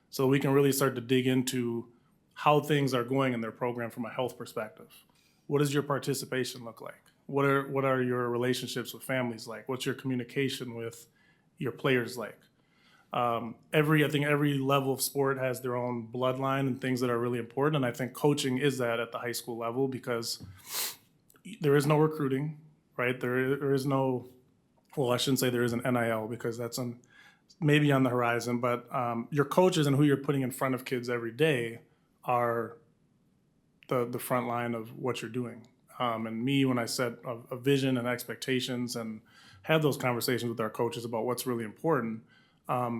so we can really start to dig into how things are going in their program from a health perspective. What does your participation look like? What are your relationships with families like? What's your communication with your players like? I think every level of sport has their own bloodline and things that are really important. And I think coaching is that at the high school level because there is no recruiting, right? There is no, well, I shouldn't say there is an NIL because that's maybe on the horizon, but your coaches and who you're putting in front of kids every day are the front line of what you're doing. And me, when I set a vision and expectations and have those conversations with our coaches about what's really important,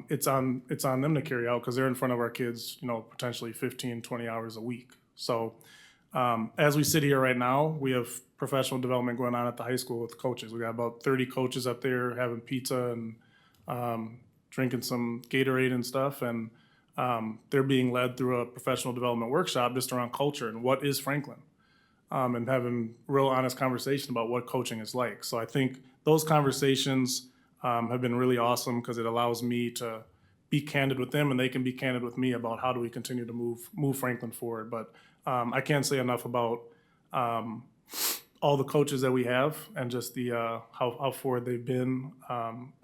it's on them to carry out because they're in front of our kids, potentially 15, 20 hours a week. So as we sit here right now, we have professional development going on at the high school with coaches. We got about 30 coaches up there having pizza and drinking some Gatorade and stuff. And they're being led through a professional development workshop just around culture and what is Franklin. And having real honest conversation about what coaching is like. So I think those conversations have been really awesome because it allows me to be candid with them and they can be candid with me about how do we continue to move Franklin forward. But I can't say enough about all the coaches that we have and just the how forward they've been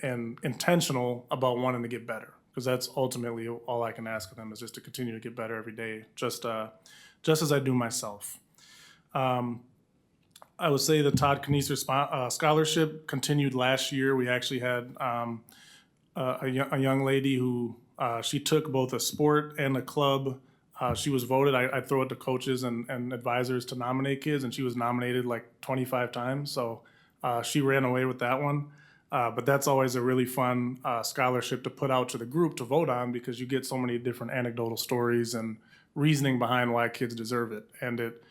and intentional about wanting to get better, because that's ultimately all I can ask of them is just to continue to get better every day, just as I do myself. I would say the Todd Knieser scholarship continued last year. We actually had a young lady who she took both a sport and a club. She was voted. I throw it to coaches and advisors to nominate kids, and she was nominated like 25 times. So she ran away with that one. But that's always a really fun scholarship to put out to the group to vote on because you get so many different anecdotal stories and reasoning behind why kids deserve it. And it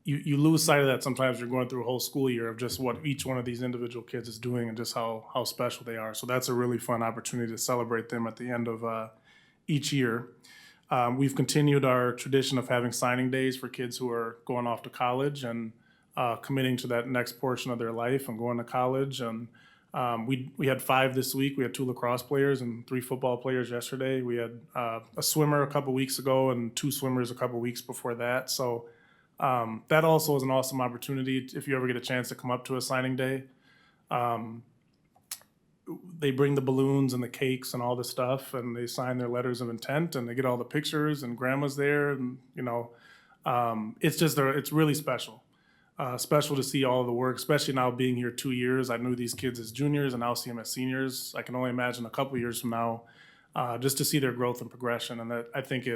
you lose sight of that sometimes. You're going through a whole school year of just what each one of these individual kids is doing and just how special they are. So that's a really fun opportunity to celebrate them at the end of each year. We've continued our tradition of having signing days for kids who are going off to college and committing to that next portion of their life and going to college. And we had 5 this week. We had 2 lacrosse players and 3 football players yesterday. We had a swimmer a couple weeks ago and 2 swimmers a couple weeks before that. So that also is an awesome opportunity if you ever get a chance to come up to a signing day. They bring the balloons and the cakes and all the stuff, and they sign their letters of intent, and they get all the pictures, and grandma's there, and it's really special. Special to see all of the work, especially now being here 2 years. I knew these kids as juniors and now see them as seniors. I can only imagine a couple years from now, just to see their growth and progression. And that, I think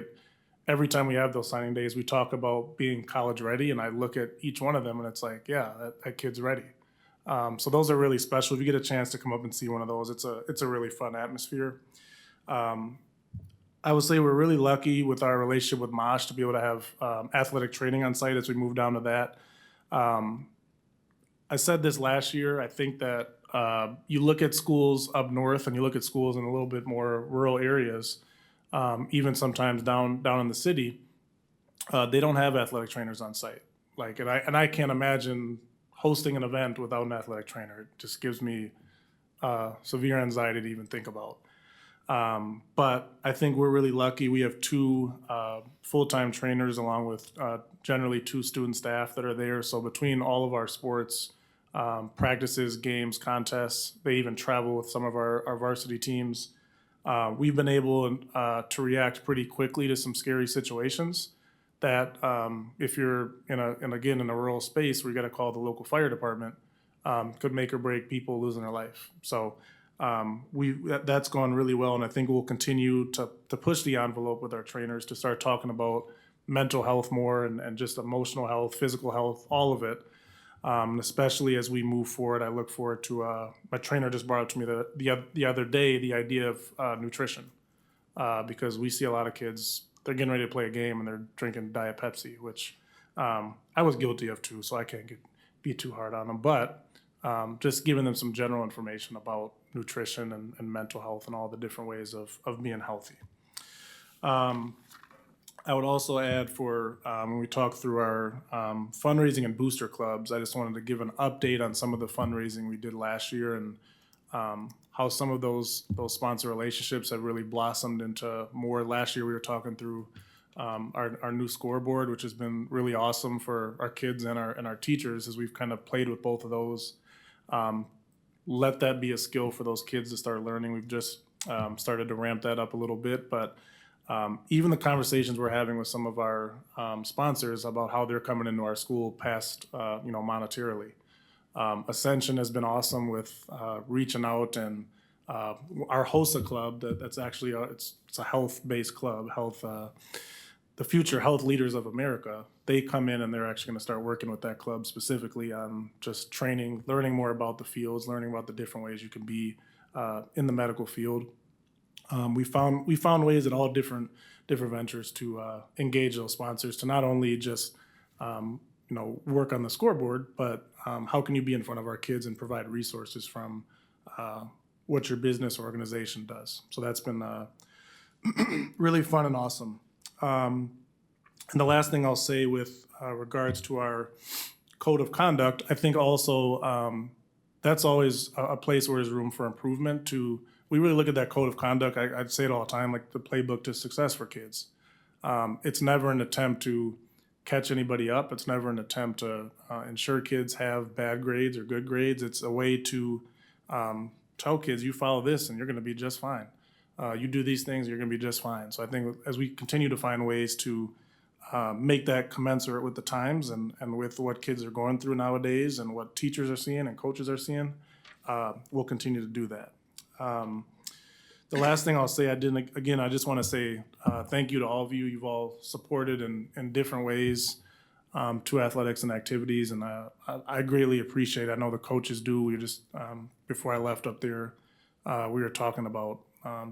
every time we have those signing days, we talk about being college ready, and I look at each one of them and it's like, yeah, that kid's ready. So those are really special. If you get a chance to come up and see one of those, it's a really fun atmosphere. I would say we're really lucky with our relationship with Mosh to be able to have athletic training on site as we move down to that. I said this last year. I think that you look at schools up north and you look at schools in a little bit more rural areas, even sometimes down in the city, they don't have athletic trainers on site. And I can't imagine hosting an event without an athletic trainer. It just gives me severe anxiety to even think about. But I think we're really lucky. We have two full-time trainers along with generally two student staff that are there. So between all of our sports, practices, games, contests, they even travel with some of our varsity teams. We've been able to react pretty quickly to some scary situations that if you're in a rural space where you got to call the local fire department, could make or break people losing their life. So that's gone really well, and I think we'll continue to push the envelope with our trainers to start talking about mental health more and just emotional health, physical health, all of it. Especially as we move forward, I look forward to my trainer just brought up to me the other day the idea of nutrition, because we see a lot of kids, they're getting ready to play a game and they're drinking Diet Pepsi, which I was guilty of too, so I can't be too hard on them. But just giving them some general information about nutrition and mental health and all the different ways of being healthy. I would also add for when we talk through our fundraising and booster clubs, I just wanted to give an update on some of the fundraising we did last year and how some of those sponsor relationships have really blossomed into more. Last year we were talking through our new scoreboard, which has been really awesome for our kids and our teachers as we've kind of played with both of those. Let that be a skill for those kids to start learning. We've just started to ramp that up a little bit, but even the conversations we're having with some of our sponsors about how they're coming into our school past, monetarily. Ascension has been awesome with reaching out, and our HOSA club, that's actually it's a health-based club, the Future Health Leaders of America. They come in and they're actually going to start working with that club specifically on just training, learning more about the fields, learning about the different ways you can be in the medical field. We found ways at all different ventures to engage those sponsors to not only just work on the scoreboard, but how can you be in front of our kids and provide resources from what your business or organization does. So that's been really fun and awesome. And the last thing I'll say with regards to our code of conduct, I think also that's always a place where there's room for improvement. We really look at that code of conduct. I'd say it all the time, like the playbook to success for kids. It's never an attempt to catch anybody up. It's never an attempt to ensure kids have bad grades or good grades. It's a way to tell kids, you follow this and you're going to be just fine. You do these things, you're going to be just fine. So I think as we continue to find ways to make that commensurate with the times and with what kids are going through nowadays and what teachers are seeing and coaches are seeing, we'll continue to do that. The last thing I'll say, I just want to say thank you to all of you. You've all supported in different ways to athletics and activities, and I greatly appreciate it. I know the coaches do. We just, before I left up there, we were talking about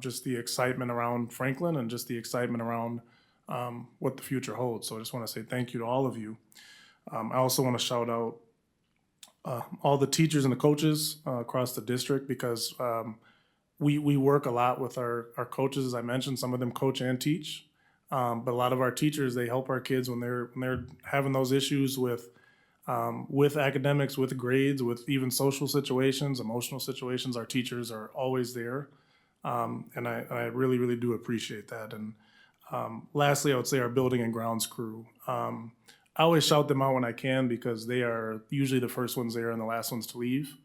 just the excitement around Franklin and just the excitement around what the future holds. So I just want to say thank you to all of you. I also want to shout out all the teachers and the coaches across the district, because we work a lot with our coaches. As I mentioned, some of them coach and teach, but a lot of our teachers, they help our kids when they're having those issues with academics, with grades, with even social situations, emotional situations. Our teachers are always there, and I really, really do appreciate that. And lastly, I would say our building and grounds crew. I always shout them out when I can, because they are usually the first ones there and the last ones to leave.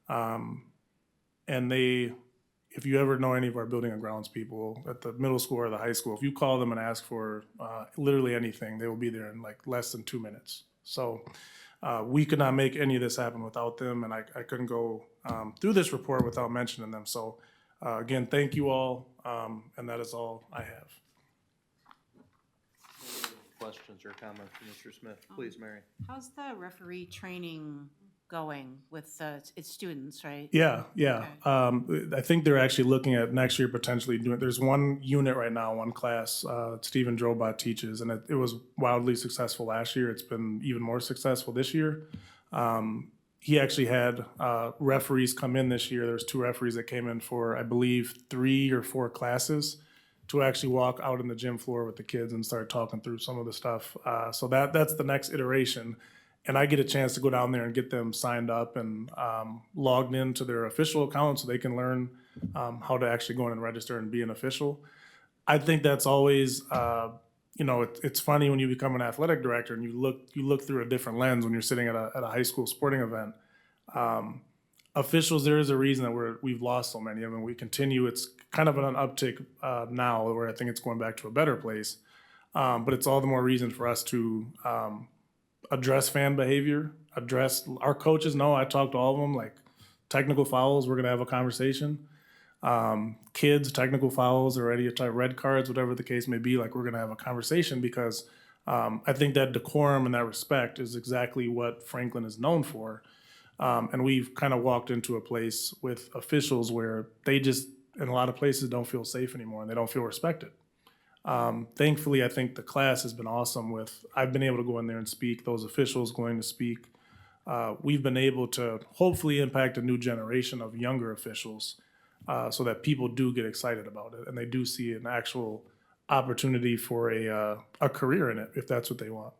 And if you ever know any of our building and grounds people at the middle school or the high school, if you call them and ask for literally anything, they will be there in like less than 2 minutes. So we could not make any of this happen without them, and I couldn't go through this report without mentioning them. So again, thank you all, and that is all I have. Questions or comments from Mr. Smith? Please, Mary. How's the referee training going with its students, right? Yeah. Okay. I think they're actually looking at next year potentially doing. There's one unit right now, one class. Stephen Drobot teaches, and it was wildly successful last year. It's been even more successful this year. He actually had referees come in this year. There's 2 referees that came in for, I believe, 3 or 4 classes to actually walk out in the gym floor with the kids and start talking through some of the stuff. So that's the next iteration. and I get a chance to go down there and get them signed up and logged into their official account so they can learn how to actually go in and register and be an official. I think that's always, it's funny when you become an athletic director and you look through a different lens when you're sitting at a high school sporting event. Officials, there is a reason that we've lost so many of them. We continue, it's kind of an uptick now where I think it's going back to a better place. But it's all the more reason for us to address fan behavior, address our coaches. No, I talk to all of them, like technical fouls, we're going to have a conversation. Kids, technical fouls, or any type red cards, whatever the case may be, like we're going to have a conversation because I think that decorum and that respect is exactly what Franklin is known for. And we've kind of walked into a place with officials where they just, in a lot of places, don't feel safe anymore and they don't feel respected. Thankfully, I think the class has been awesome with, I've been able to go in there and speak, those officials going to speak. We've been able to hopefully impact a new generation of younger officials so that people do get excited about it and they do see an actual opportunity for a career in it if that's what they want.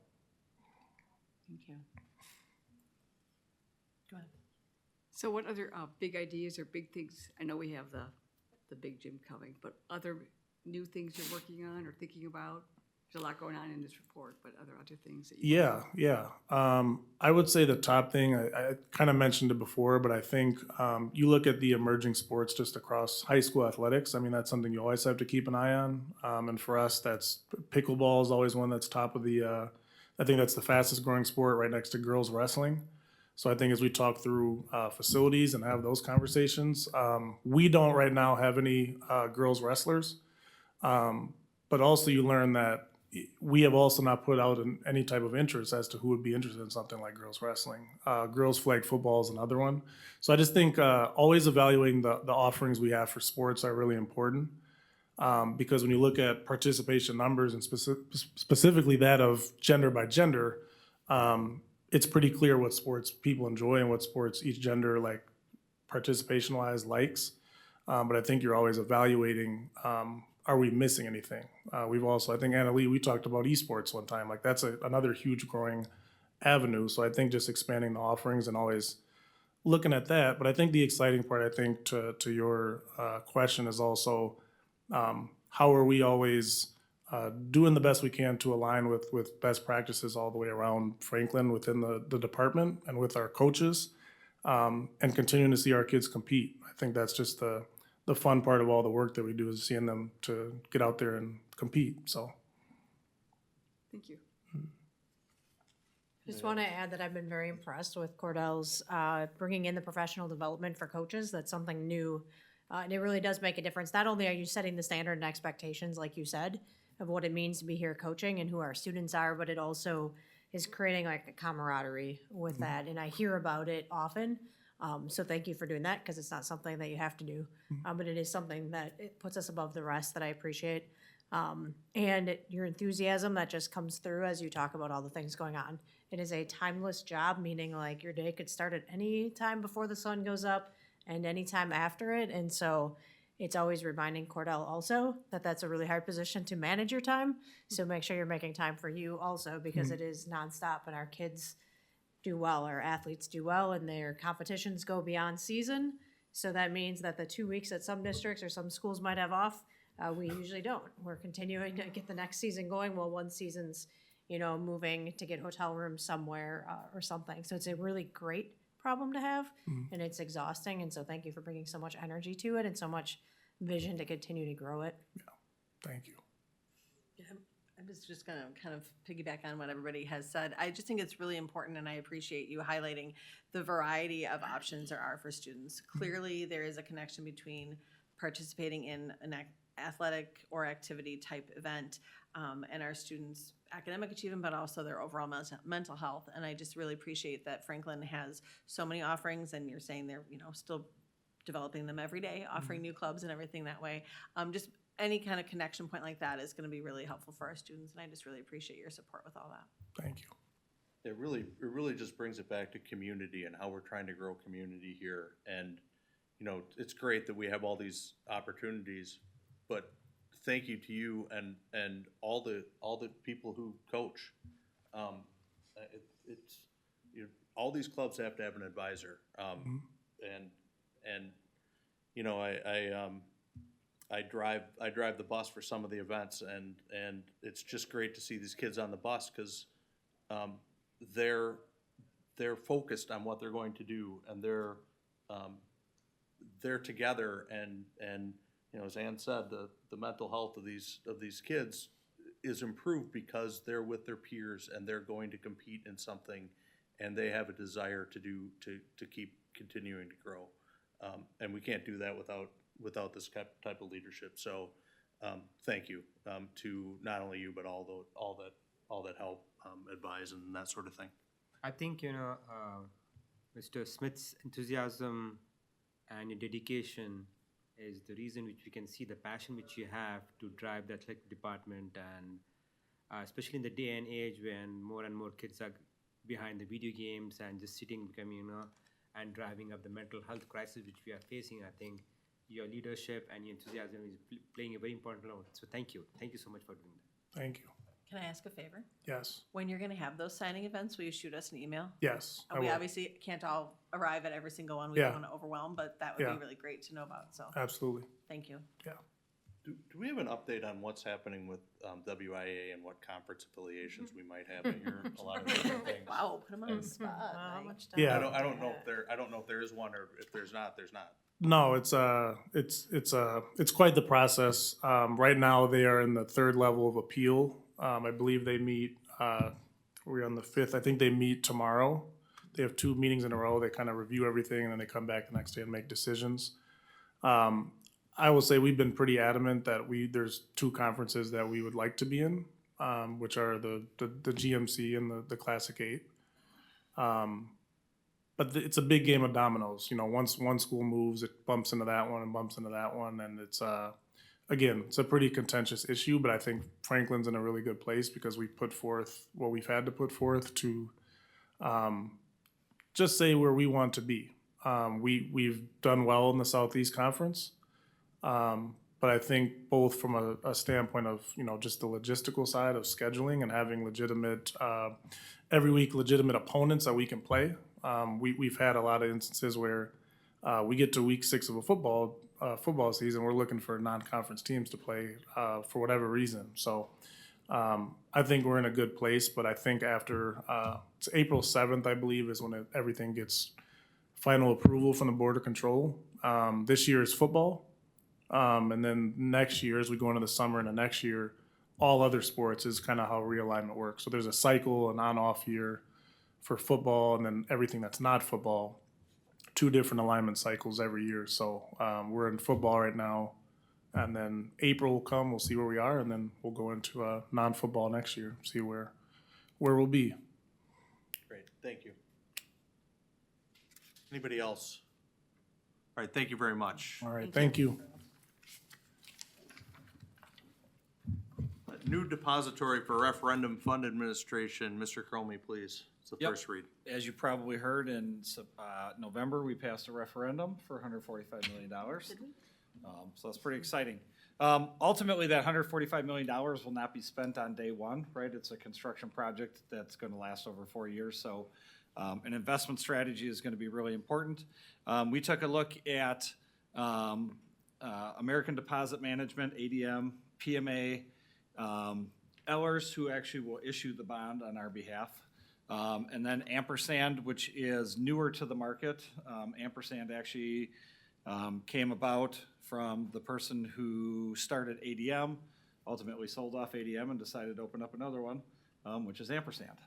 Thank you. Go ahead. So what other big ideas or big things, I know we have the big gym coming, but other new things you're working on or thinking about? There's a lot going on in this report, but are there other things that you? Yeah. I would say the top thing, I kind of mentioned it before, but I think you look at the emerging sports just across high school athletics. I mean, that's something you always have to keep an eye on. And for us, that's pickleball is always one that's top of the, I think that's the fastest growing sport right next to girls wrestling. So I think as we talk through facilities and have those conversations, we don't right now have any girls wrestlers. But also you learn that we have also not put out any type of interest as to who would be interested in something like girls wrestling. Girls flag football is another one. So I just think always evaluating the offerings we have for sports are really important. Because when you look at participation numbers and specifically that of gender by gender, it's pretty clear what sports people enjoy and what sports each gender like participation-wise likes. But I think you're always evaluating, are we missing anything? We've also, I think Anna Lee, we talked about esports one time, like that's another huge growing avenue. So I think just expanding the offerings and always looking at that. But I think the exciting part, I think to your question is also how are we always doing the best we can to align with best practices all the way around Franklin within the department and with our coaches and continuing to see our kids compete. I think that's just the fun part of all the work that we do is seeing them to get out there and compete, so. Thank you. Just want to add that I've been very impressed with Cordell's bringing in the professional development for coaches. That's something new. And it really does make a difference. Not only are you setting the standard and expectations, like you said, of what it means to be here coaching and who our students are, but it also is creating like a camaraderie with that. And I hear about it often. So thank you for doing that because it's not something that you have to do, but it is something that it puts us above the rest that I appreciate. And your enthusiasm that just comes through as you talk about all the things going on. It is a timeless job, meaning like your day could start at any time before the sun goes up and any time after it. And so it's always reminding Cordell also that that's a really hard position to manage your time. So make sure you're making time for you also because it is nonstop and our kids do well, our athletes do well, and their competitions go beyond season. So that means that the 2 weeks that some districts or some schools might have off, we usually don't. We're continuing to get the next season going while one season's, moving to get hotel rooms somewhere or something. So it's a really great problem to have, and it's exhausting. And so thank you for bringing so much energy to it and so much vision to continue to grow it. Yeah, thank you. Yeah, I'm just going to kind of piggyback on what everybody has said. I just think it's really important, and I appreciate you highlighting the variety of options there are for students. Clearly, there is a connection between participating in an athletic or activity type event and our students' academic achievement, but also their overall mental health. And I just really appreciate that Franklin has so many offerings, and you're saying they're still developing them every day, offering new clubs and everything that way. Just any kind of connection point like that is going to be really helpful for our students, and I just really appreciate your support with all that. Thank you. It really just brings it back to community and how we're trying to grow community here. And, it's great that we have all these opportunities, but thank you to you and all the people who coach. all these clubs have to have an advisor. And you know, I drive the bus for some of the events, and it's just great to see these kids on the bus, because they're focused on what they're going to do, and they're together, and you know, as Ann said, the mental health of these kids is improved because they're with their peers and they're going to compete in something, and they have a desire to keep continuing to grow. And we can't do that without this type of leadership. So thank you to not only you, but all that help advise and that sort of thing. I think, Mr. Smith's enthusiasm and your dedication is the reason which we can see the passion which you have to drive the athletic department, and especially in the day and age when more and more kids are behind the video games and just sitting, becoming, and driving up the mental health crisis which we are facing. I think your leadership and your enthusiasm is playing a very important role. So thank you so much for doing that. Thank you. Can I ask a favor? Yes. When you're gonna have those signing events, will you shoot us an email? Yes, I We will. obviously can't all arrive at every single one. We Yeah. don't wanna overwhelm, but that would Yeah. be really great to know about, so, Absolutely. thank you. Do we have an update on what's happening with WIA and what conference affiliations we might have? I hear a lot of different things. Wow, put them on the spot. How Mike. much time? Yeah. I don't know if there is one, or if there's not, there's not. No, it's quite the process. Right now, they are in the third level of appeal. I believe they meet, we're on the 5th. I think they meet tomorrow. They have 2 meetings in a row. They kind of review everything, and then they come back the next day and make decisions. I will say we've been pretty adamant that there's 2 conferences that we would like to be in, which are the GMC and the Classic 8. But it's a big game of dominoes. You know, once one school moves, it bumps into that one and bumps into that one, and it's again, it's a pretty contentious issue. But I think Franklin's in a really good place because we put forth what we've had to put forth to just say where we want to be. We've done well in the Southeast Conference, but I think both from a standpoint of, you know, just the logistical side of scheduling and having legitimate every week legitimate opponents that we can play. We've had a lot of instances where we get to week 6 of a football season, we're looking for non-conference teams to play for whatever reason. So I think we're in a good place, but I think after it's April 7th, I believe, is when everything gets final approval from the Board of Control. This year is football, and then next year, as we go into the summer and the next year, all other sports is kind of how realignment works. So there's a cycle, an on-off year for football, and then everything that's not football, 2 different alignment cycles every year. So we're in football right now, and then April will come, we'll see where we are, and then we'll go into non-football next year, see where we'll be. Great, thank you. Anybody else? All right, thank you very much. All right, thank you. New depository for referendum fund administration. Mr. Cromie, please. It's the Yep. first read. As you probably heard, in November, we passed a referendum for $145 million. So that's pretty exciting. Ultimately, that $145 million will not be spent on day one, right? It's a construction project that's going to last over 4 years. So an investment strategy is going to be really important. We took a look at American Deposit Management, ADM, PMA, Ellers, who actually will issue the bond on our behalf. And then Ampersand, which is newer to the market. Ampersand actually came about from the person who started ADM, ultimately sold off ADM and decided to open up another one, which is Ampersand.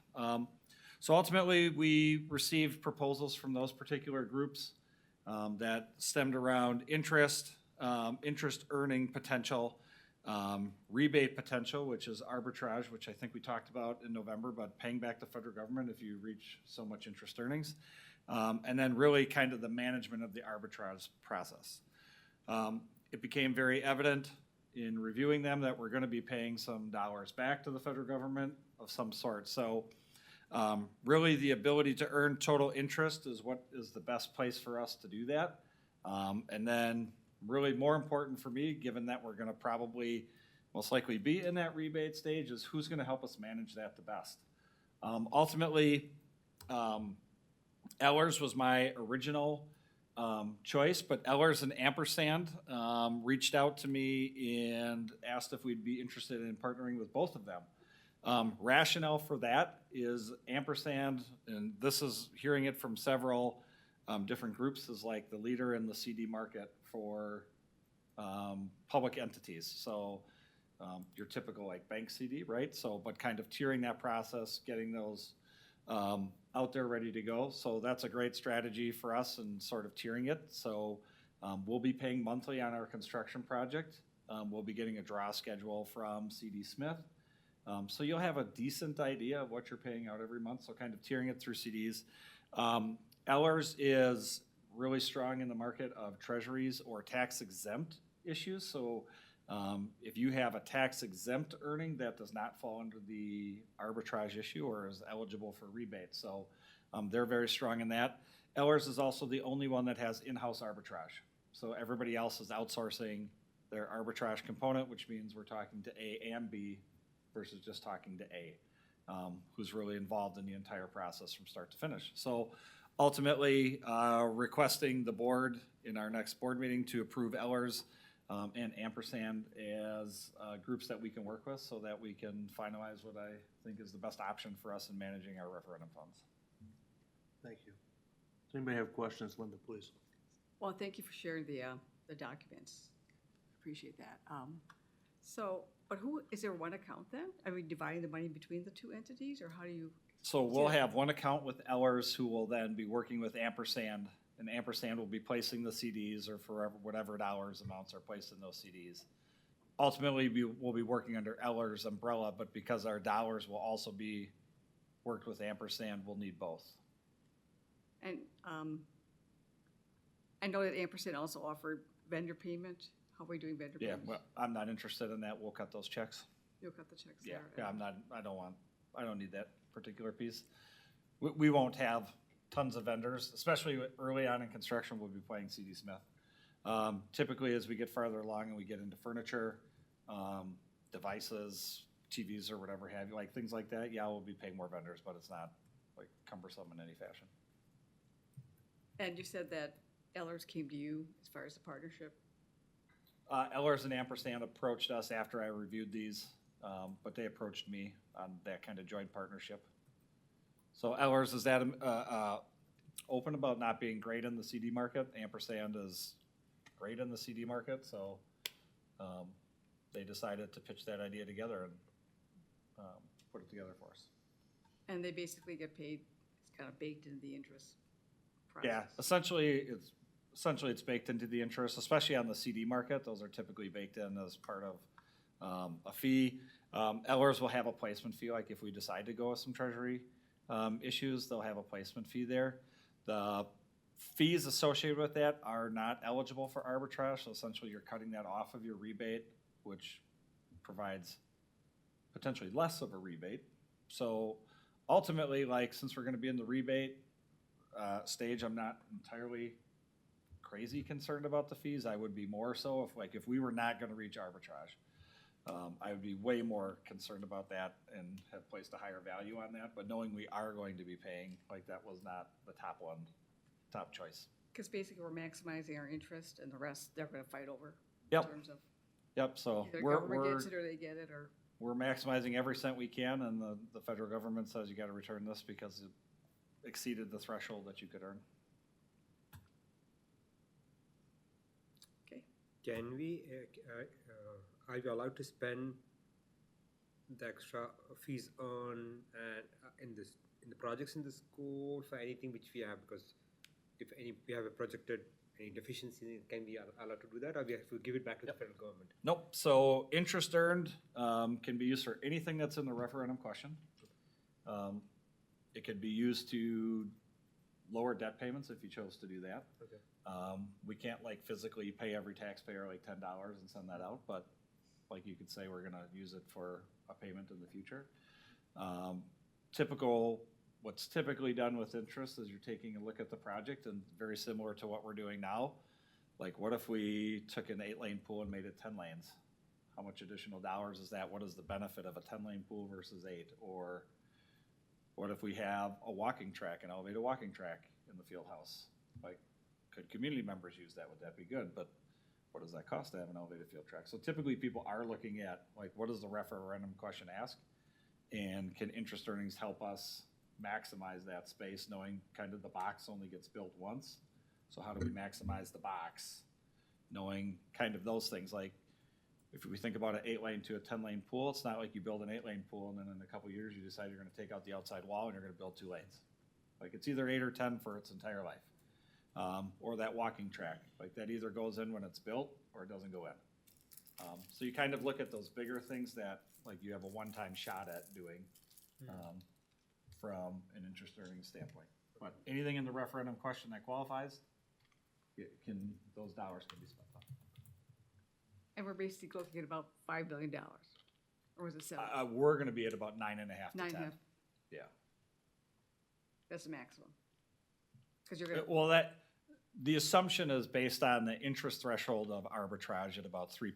So ultimately, we received proposals from those particular groups that stemmed around interest, interest earning potential, rebate potential, which is arbitrage, which I think we talked about in November, but paying back the federal government if you reach so much interest earnings, and then really kind of the management of the arbitrage process. It became very evident in reviewing them that we're going to be paying some dollars back to the federal government of some sort. So really the ability to earn total interest is what is the best place for us to do that. And then really more important for me, given that we're going to probably most likely be in that rebate stage, is who's going to help us manage that the best. Ultimately, Ellers was my original choice, but Ellers and Ampersand reached out to me and asked if we'd be interested in partnering with both of them. Rationale for that is Ampersand, and this is hearing it from several different groups, is like the leader in the CD market for public entities. So your typical like bank CD, right? So, but kind of tiering that process, getting those out there ready to go. So that's a great strategy for us and sort of tiering it. So we'll be paying monthly on our construction project. We'll be getting a draw schedule from CD Smith. So you'll have a decent idea of what you're paying out every month. So kind of tiering it through CDs. Ellers is really strong in the market of treasuries or tax exempt issues. So if you have a tax exempt earning, that does not fall under the arbitrage issue or is eligible for rebate. So they're very strong in that. Ellers is also the only one that has in-house arbitrage. So everybody else is outsourcing their arbitrage component, which means we're talking to A and B versus just talking to A, who's really involved in the entire process from start to finish. So ultimately, requesting the board in our next board meeting to approve Ellers and Ampersand as groups that we can work with so that we can finalize what I think is the best option for us in managing our referendum funds. Thank you. Does anybody have questions? Linda, please. Well, thank you for sharing the documents. Appreciate that. But is there one account then? Are we dividing the money between the two entities, or how do you? So we'll have one account with Ellers who will then be working with Ampersand, and Ampersand will be placing the CDs or for whatever dollars amounts are placed in those CDs. Ultimately, we'll be working under Ellers' umbrella, but because our dollars will also be worked with Ampersand, we'll need both. And I know that Ampersand also offered vendor payment. How are we doing vendor Yeah, payment? well, I'm not interested in that. We'll cut those checks. You'll cut the checks Yeah, there. yeah, I don't need that particular piece. We won't have tons of vendors, especially early on in construction, we'll be playing CD Smith. Typically, as we get farther along and we get into furniture, devices, TVs or whatever have you, like things like that, yeah, we'll be paying more vendors, but it's not like cumbersome in any fashion. And you said that Ellers came to you as far as the partnership? Ellers and Ampersand approached us after I reviewed these, but they approached me on that kind of joint partnership. So Ellers is open about not being great in the CD market. Ampersand is great in the CD market, so they decided to pitch that idea together and put it together for us. And they basically get paid, it's kind of baked into the interest process? Yeah, essentially it's baked into the interest, especially on the CD market. Those are typically baked in as part of a fee. Ellers will have a placement fee, like if we decide to go with some treasury issues, they'll have a placement fee there. The fees associated with that are not eligible for arbitrage, so essentially you're cutting that off of your rebate, which provides potentially less of a rebate. So ultimately, like, since we're gonna be in the rebate stage, I'm not entirely crazy concerned about the fees. I would be more so if we were not gonna reach arbitrage. I would be way more concerned about that and have placed a higher value on that, but knowing we are going to be paying, like, that was not the top choice. Because basically we're maximizing our interest and the rest they're gonna fight over. Yep. In terms of Yep, so either government gets it or they get it, or. we're maximizing every cent we can, and the federal government says you gotta return this because it exceeded the threshold that you could earn. Okay. Can we, are you allowed to spend the extra fees on in the projects in the school for anything which we have? Because if we have a projected any deficiency, can we allowed to do that, or we have to give it back to the federal government? Nope, so interest earned can be used for anything that's in the referendum question. It could be used to lower debt payments if you chose to do that. Okay. We can't like physically pay every taxpayer like $10 and send that out, but like you could say we're gonna use it for a payment in the future. What's typically done with interest is you're taking a look at the project, and very similar to what we're doing now. Like, what if we took an 8-lane pool and made it 10 lanes? How much additional dollars is that? What is the benefit of a 10-lane pool versus 8? Or What if we have a walking track, an elevated walking track in the field house? Like, could community members use that? Would that be good? But what does that cost to have an elevated field track? So typically people are looking at, like, what does the referendum question ask? And can interest earnings help us maximize that space, knowing kind of the box only gets built once? So how do we maximize the box? Knowing kind of those things, like if we think about an 8-lane to a 10-lane pool, it's not like you build an 8-lane pool and then in a couple years you decide you're gonna take out the outside wall and you're gonna build 2 lanes. Like, it's either 8 or 10 for its entire life. Or that walking track, like that either goes in when it's built or it doesn't go in. So you kind of look at those bigger things that, like, you have a one-time shot at doing from an interest earning standpoint. But anything in the referendum question that qualifies, those dollars can be spent on. And we're basically looking at about $5 billion, or was it 7? We're gonna be at about 9.5 to 10. 9.5. Yeah. That's the maximum. Because you're gonna. Well, the assumption is based on the interest threshold of arbitrage at about 3%,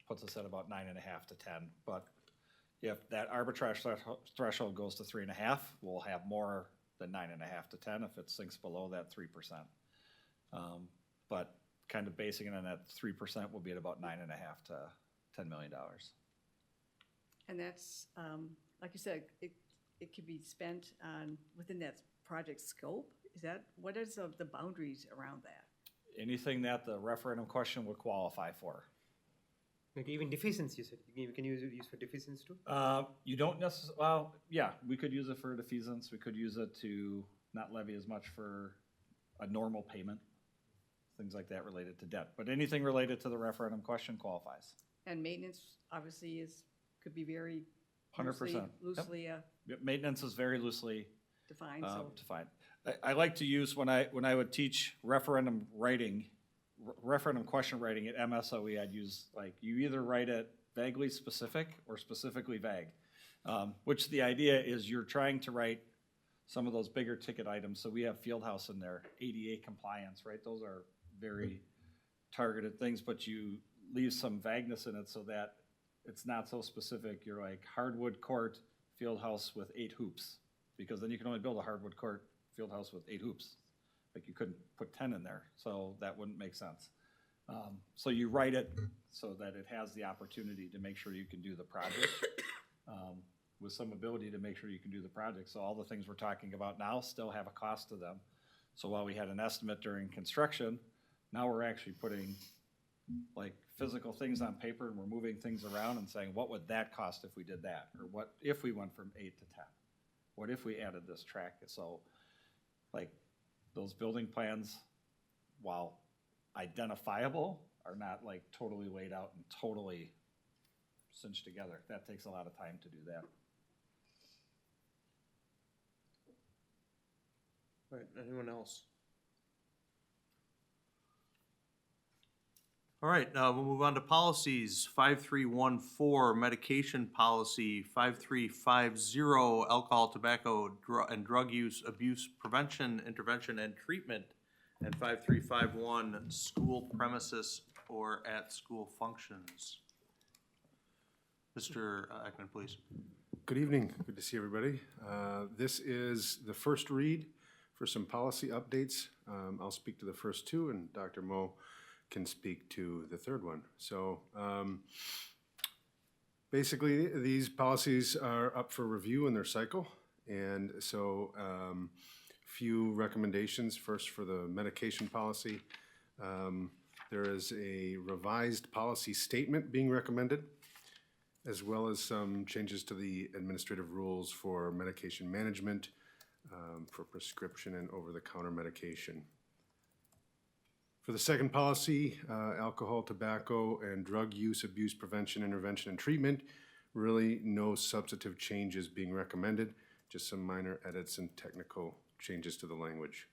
puts us at about 9.5 to 10. But if that arbitrage threshold goes to 3.5, we'll have more than 9.5 to 10 if it sinks below that 3%. But kind of basing it on that 3% will be at about 9.5 to $10 million. And that's, like you said, it could be spent on, within that project scope? What is the boundaries around that? Anything that the referendum question would qualify for. Like even defeasance, you said, we can use for defeasance too? You don't necessarily, well, yeah, we could use it for defeasance. We could use it to not levy as much for a normal payment, things like that related to debt. But anything related to the referendum question qualifies. And maintenance obviously could be very 100%. loosely Yep, maintenance is very loosely defined. defined. I like to use, when I would teach referendum question writing at MSOE, I'd use, like, you either write it vaguely specific or specifically vague, which the idea is you're trying to write some of those bigger ticket items. So we have field house in there, ADA compliance, right? Those are very targeted things, but you leave some vagueness in it so that it's not so specific. You're like hardwood court field house with 8 hoops, because then you can only build a hardwood court field house with 8 hoops. Like, you couldn't put 10 in there, so that wouldn't make sense. So you write it so that it has the opportunity to make sure you can do the project, with some ability to make sure you can do the project. So all the things we're talking about now still have a cost to them. So while we had an estimate during construction, now we're actually putting, like, physical things on paper, and we're moving things around and saying, what would that cost if we did that? Or what if we went from 8 to 10? What if we added this track? So, like, those building plans, while identifiable, are not like totally laid out and totally cinched together. That takes a lot of time to do that. All right, anyone else? All right, we'll move on to policies. 5314, medication policy. 5350, alcohol, tobacco, and drug use, abuse prevention, intervention, and treatment. And 5351, school premises or at-school functions. Mr. Ekman, please. Good evening. Good to see everybody. This is the first read for some policy updates. I'll speak to the first 2, and Dr. Moe can speak to the third one. So basically, these policies are up for review in their cycle. And so few recommendations. First, for the medication policy, there is a revised policy statement being recommended, as well as some changes to the administrative rules for medication management, for prescription and over-the-counter medication. For the second policy, alcohol, tobacco, and drug use, abuse prevention, intervention, and treatment, really no substantive changes being recommended, just some minor edits and technical changes to the language.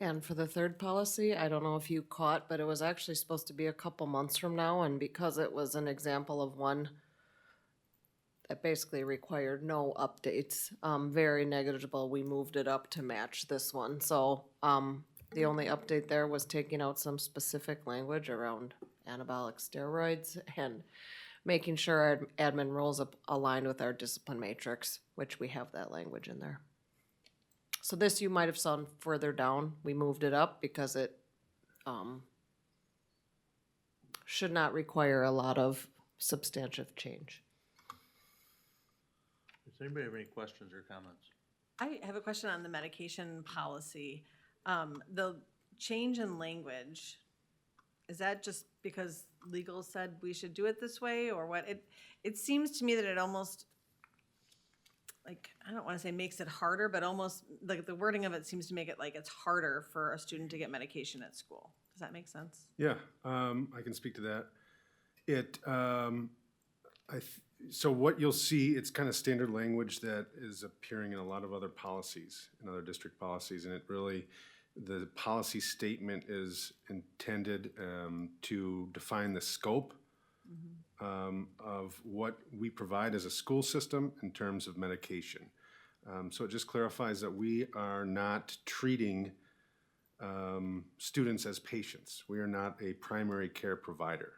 And for the third policy, I don't know if you caught, but it was actually supposed to be a couple months from now, and because it was an example of one that basically required no updates, very negligible, we moved it up to match this one. So the only update there was taking out some specific language around anabolic steroids, and making sure our admin roles align with our discipline matrix, which we have that language in there. So this you might have saw further down. We moved it up because it should not require a lot of substantive change. Does anybody have any questions or comments? I have a question on the medication policy. The change in language, is that just because legal said we should do it this way, or what? It seems to me that it almost, like, I don't want to say makes it harder, but almost, like, the wording of it seems to make it like it's harder for a student to get medication at school. Does that make sense? Yeah, I can speak to that. So what you'll see, it's kind of standard language that is appearing in a lot of other policies, in other district policies, and it really, the policy statement is intended to define the scope of what we provide as a school system in terms of medication. So it just clarifies that we are not treating students as patients. We are not a primary care provider.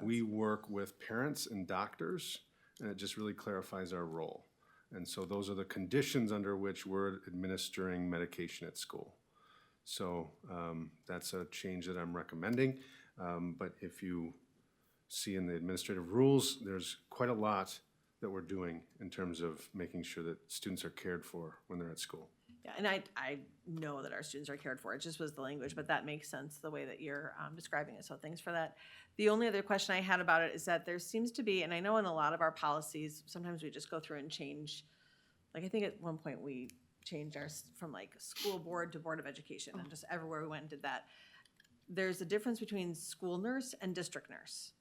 We work with parents and doctors, and it just really clarifies our role. And so those are the conditions under which we're administering medication at school. So that's a change that I'm recommending. But if you see in the administrative rules, there's quite a lot that we're doing in terms of making sure that students are cared for when they're at school. Yeah, and I know that our students are cared for. It just was the language, but that makes sense the way that you're describing it. So thanks for that. The only other question I had about it is that there seems to be, and I know in a lot of our policies, sometimes we just go through and change. Like, I think at one point we changed ours from like school board to board of education, and just everywhere we went and did that. There's a difference between school nurse and district nurse.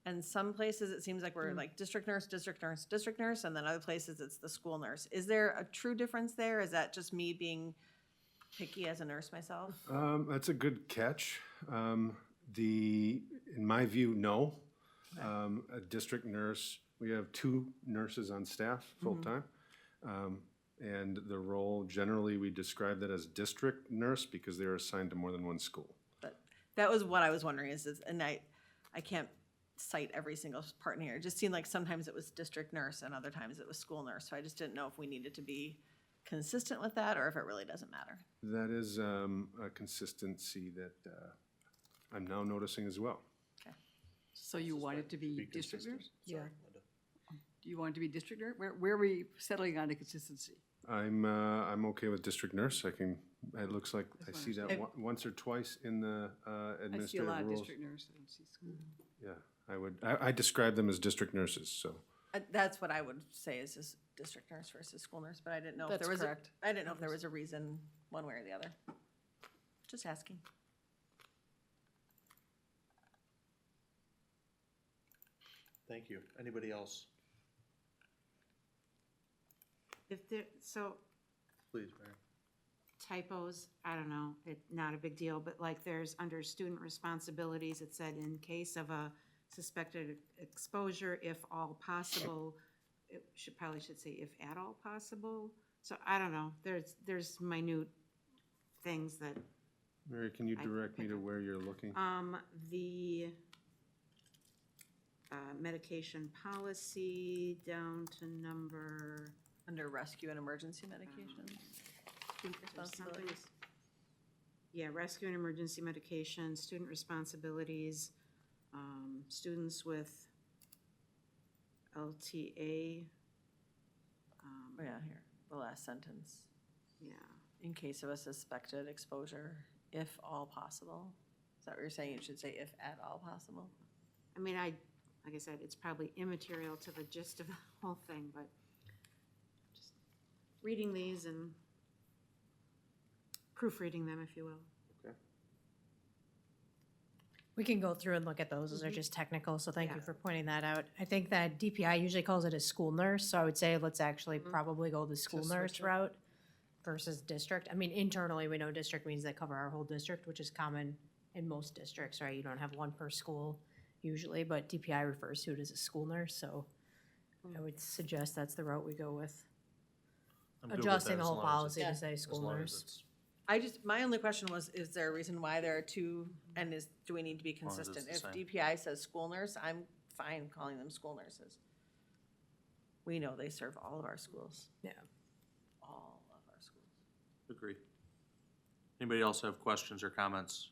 And some places it seems like we're like district nurse, district nurse, district nurse, and then other places it's the school nurse. Is there a true difference there? Is that just me being picky as a nurse myself? That's a good catch. In my view, no. A district nurse, we have 2 nurses on staff full-time. And the role, generally, we describe that as district nurse because they're assigned to more than one school. But that was what I was wondering and I can't cite every single part in here. It just seemed like sometimes it was district nurse and other times it was school nurse. So I just didn't know if we needed to be consistent with that or if it really doesn't matter. That is a consistency that I'm now noticing as well. Okay. So you want it to be district nurse? Yeah. Do you want it to be district nurse? Where are we settling on the consistency? I'm okay with district nurse. It looks like I see that once or twice in the administrative rules. I see a lot of district nurse. I don't see school. Yeah, I describe them as district nurses, so. That's what I would say is this district nurse versus school nurse, but I didn't know if there was correct. I didn't know if there was a reason one way or the other. Just asking. Thank you. Anybody else? Please, Mary. Typos, I don't know, not a big deal, but like there's under student responsibilities, it said in case of a suspected exposure, if all possible, it probably should say if at all possible. So I don't know, there's minute things that. Mary, can you direct me to where you're looking? The medication policy down to number. Under rescue and emergency medication. Student responsibilities. Yeah, rescue and emergency medication, student responsibilities, students with LTA. Oh, yeah, here, the last sentence. Yeah. In case of a suspected exposure, if all possible. Is that what you're saying? You should say if at all possible? I mean, like I said, it's probably immaterial to the gist of the whole thing, but just reading these and proofreading them, if you will. Okay. We can go through and look at those. Those are just technical, so thank you for pointing that out. I think that DPI usually calls it a school nurse, so I would say let's actually probably go the school nurse route versus district. I mean, internally, we know district means they cover our whole district, which is common in most districts, right? You don't have one per school usually, but DPI refers to it as a school nurse, so I would suggest that's the route we go with. Adjusting the whole policy to say school nurse. My only question was, is there a reason why there are 2, and do we need to be consistent? If DPI says school nurse, I'm fine calling them school nurses. We know they serve all of our schools. Yeah. All of our schools. Agree. Anybody else have questions or comments?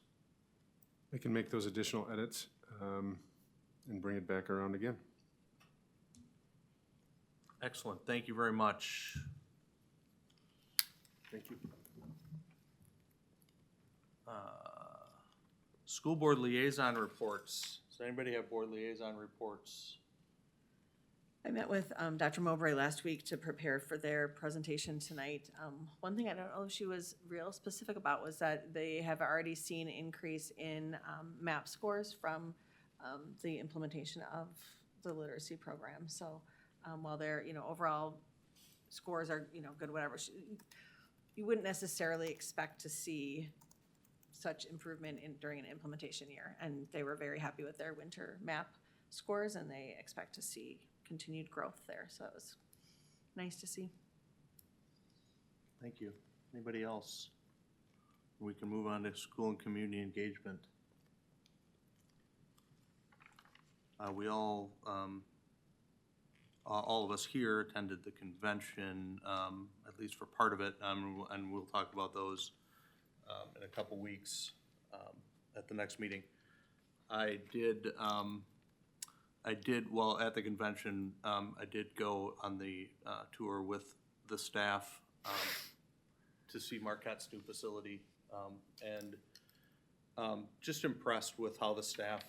I can make those additional edits and bring it back around again. Excellent, thank you very much. Thank you. School board liaison reports. Does anybody have board liaison reports? I met with Dr. Mowbray last week to prepare for their presentation tonight. One thing I don't know if she was real specific about was that they have already seen an increase in MAP scores from the implementation of the literacy program. So while their, overall scores are, good, whatever, you wouldn't necessarily expect to see such improvement during an implementation year. And they were very happy with their winter MAP scores, and they expect to see continued growth there. So it was nice to see. Thank you. Anybody else? We can move on to school and community engagement. We all of us here attended the convention, at least for part of it, and we'll talk about those in a couple weeks at the next meeting. I did, well, at the convention, I did go on the tour with the staff to see Marquette's new facility, and just impressed with how the staff,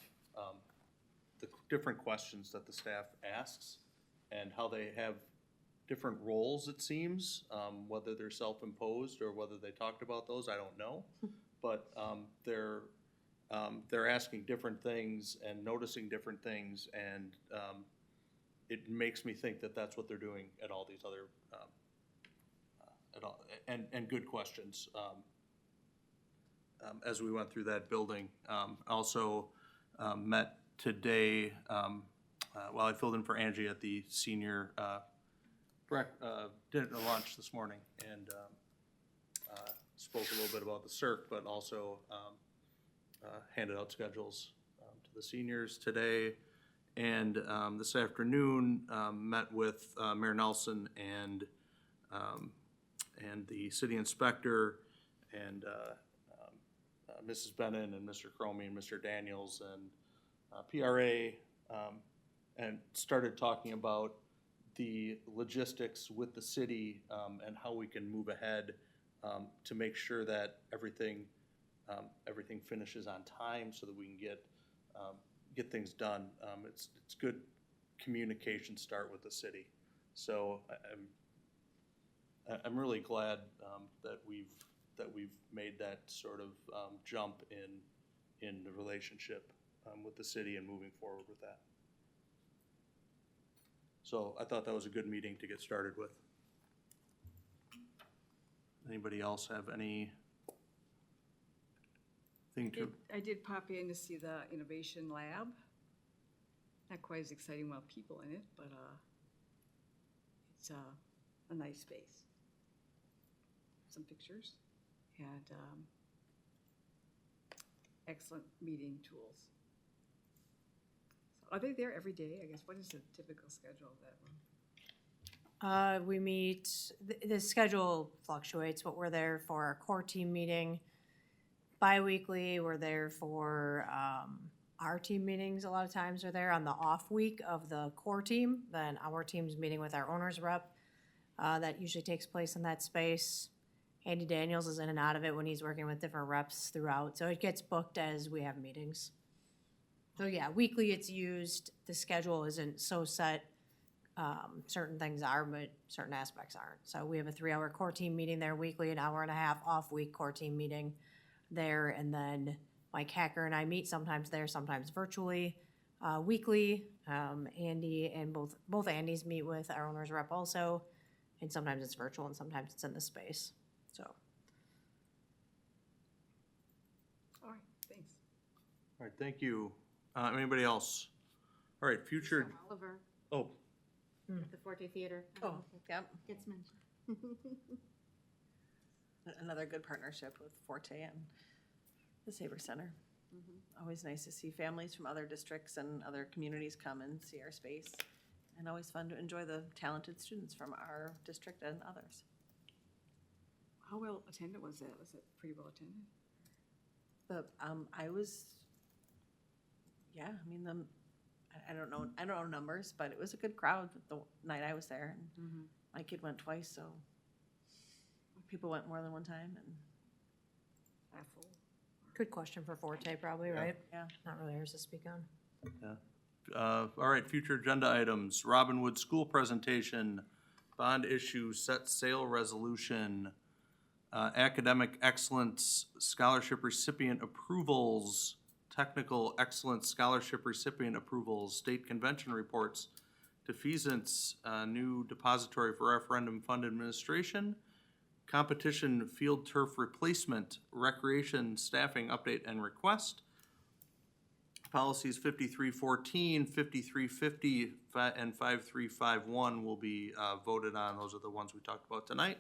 the different questions that the staff asks, and how they have different roles, it seems, whether they're self-imposed or whether they talked about those, I don't know. But they're asking different things and noticing different things, and it makes me think that that's what they're doing at all these other, and good questions. As we went through that building, also met today, I filled in for Angie at the senior dinner lunch this morning, and spoke a little bit about the CERC, but also handed out schedules to the seniors today. And this afternoon, met with Mayor Nelson and the city inspector and Mrs. Bennon and Mr. Cromie and Mr. Daniels and PRA, and started talking about the logistics with the city and how we can move ahead to make sure that everything finishes on time so that we can get things done. It's good communication start with the city. So I'm really glad that we've made that sort of jump in the relationship with the city and moving forward with that. So I thought that was a good meeting to get started with. Anybody else have anything to? I did pop in to see the innovation lab. Not quite as exciting without people in it, but it's a nice space. Some pictures and excellent meeting tools. So are they there every day? I guess, what is the typical schedule of that one? We meet, the schedule fluctuates, but we're there for our core team meeting. Bi-weekly, we're there for our team meetings. A lot of times we're there on the off week of the core team. Then our team's meeting with our owner's rep. That usually takes place in that space. Andy Daniels is in and out of it when he's working with different reps throughout. So it gets booked as we have meetings. So yeah, weekly it's used. The schedule isn't so set. Certain things are, but certain aspects aren't. So we have a 3-hour core team meeting there weekly, an hour and a half off week core team meeting there. And then Mike Hacker and I meet sometimes there, sometimes virtually, weekly. Andy and both Andys meet with our owner's rep also. And sometimes it's virtual and sometimes it's in the space. So. All right, thanks. All right, thank you. Anybody else? All right, future. Oliver. Oh. At the Forte Theater. Oh, yep. Gets mentioned. Another good partnership with Forte and the Saber Center. Always nice to see families from other districts and other communities come and see our space. And always fun to enjoy the talented students from our district and others. How well attended was that? Was it pretty well attended? I was, yeah, I mean, I don't know numbers, but it was a good crowd the night I was there. And my kid went twice, so people went more than one time and. Good question for Forte, probably, right? Yeah. Not really ours to speak on. Yeah. All right, future agenda items, Robinwood School presentation, bond issue, set sale resolution, academic excellence scholarship recipient approvals, technical excellence scholarship recipient approvals, state convention reports, defeasance, new depository for referendum fund administration, competition field turf replacement, recreation staffing update and request. Policies 5314, 5350, and 5351 will be voted on. Those are the ones we talked about tonight.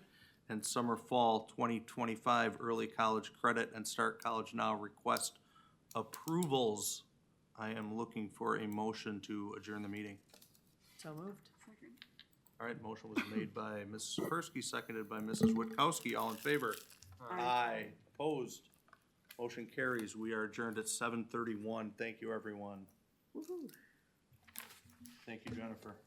And summer fall 2025 early college credit and start college now request approvals. I am looking for a motion to adjourn the meeting. So moved. All right, motion was made by Mrs. Persky, seconded by Mrs. Witkowski. All in favor? Aye. Opposed? Motion carries. We are adjourned at 7:31. Thank you, everyone. Woo-hoo. Thank you, Jennifer.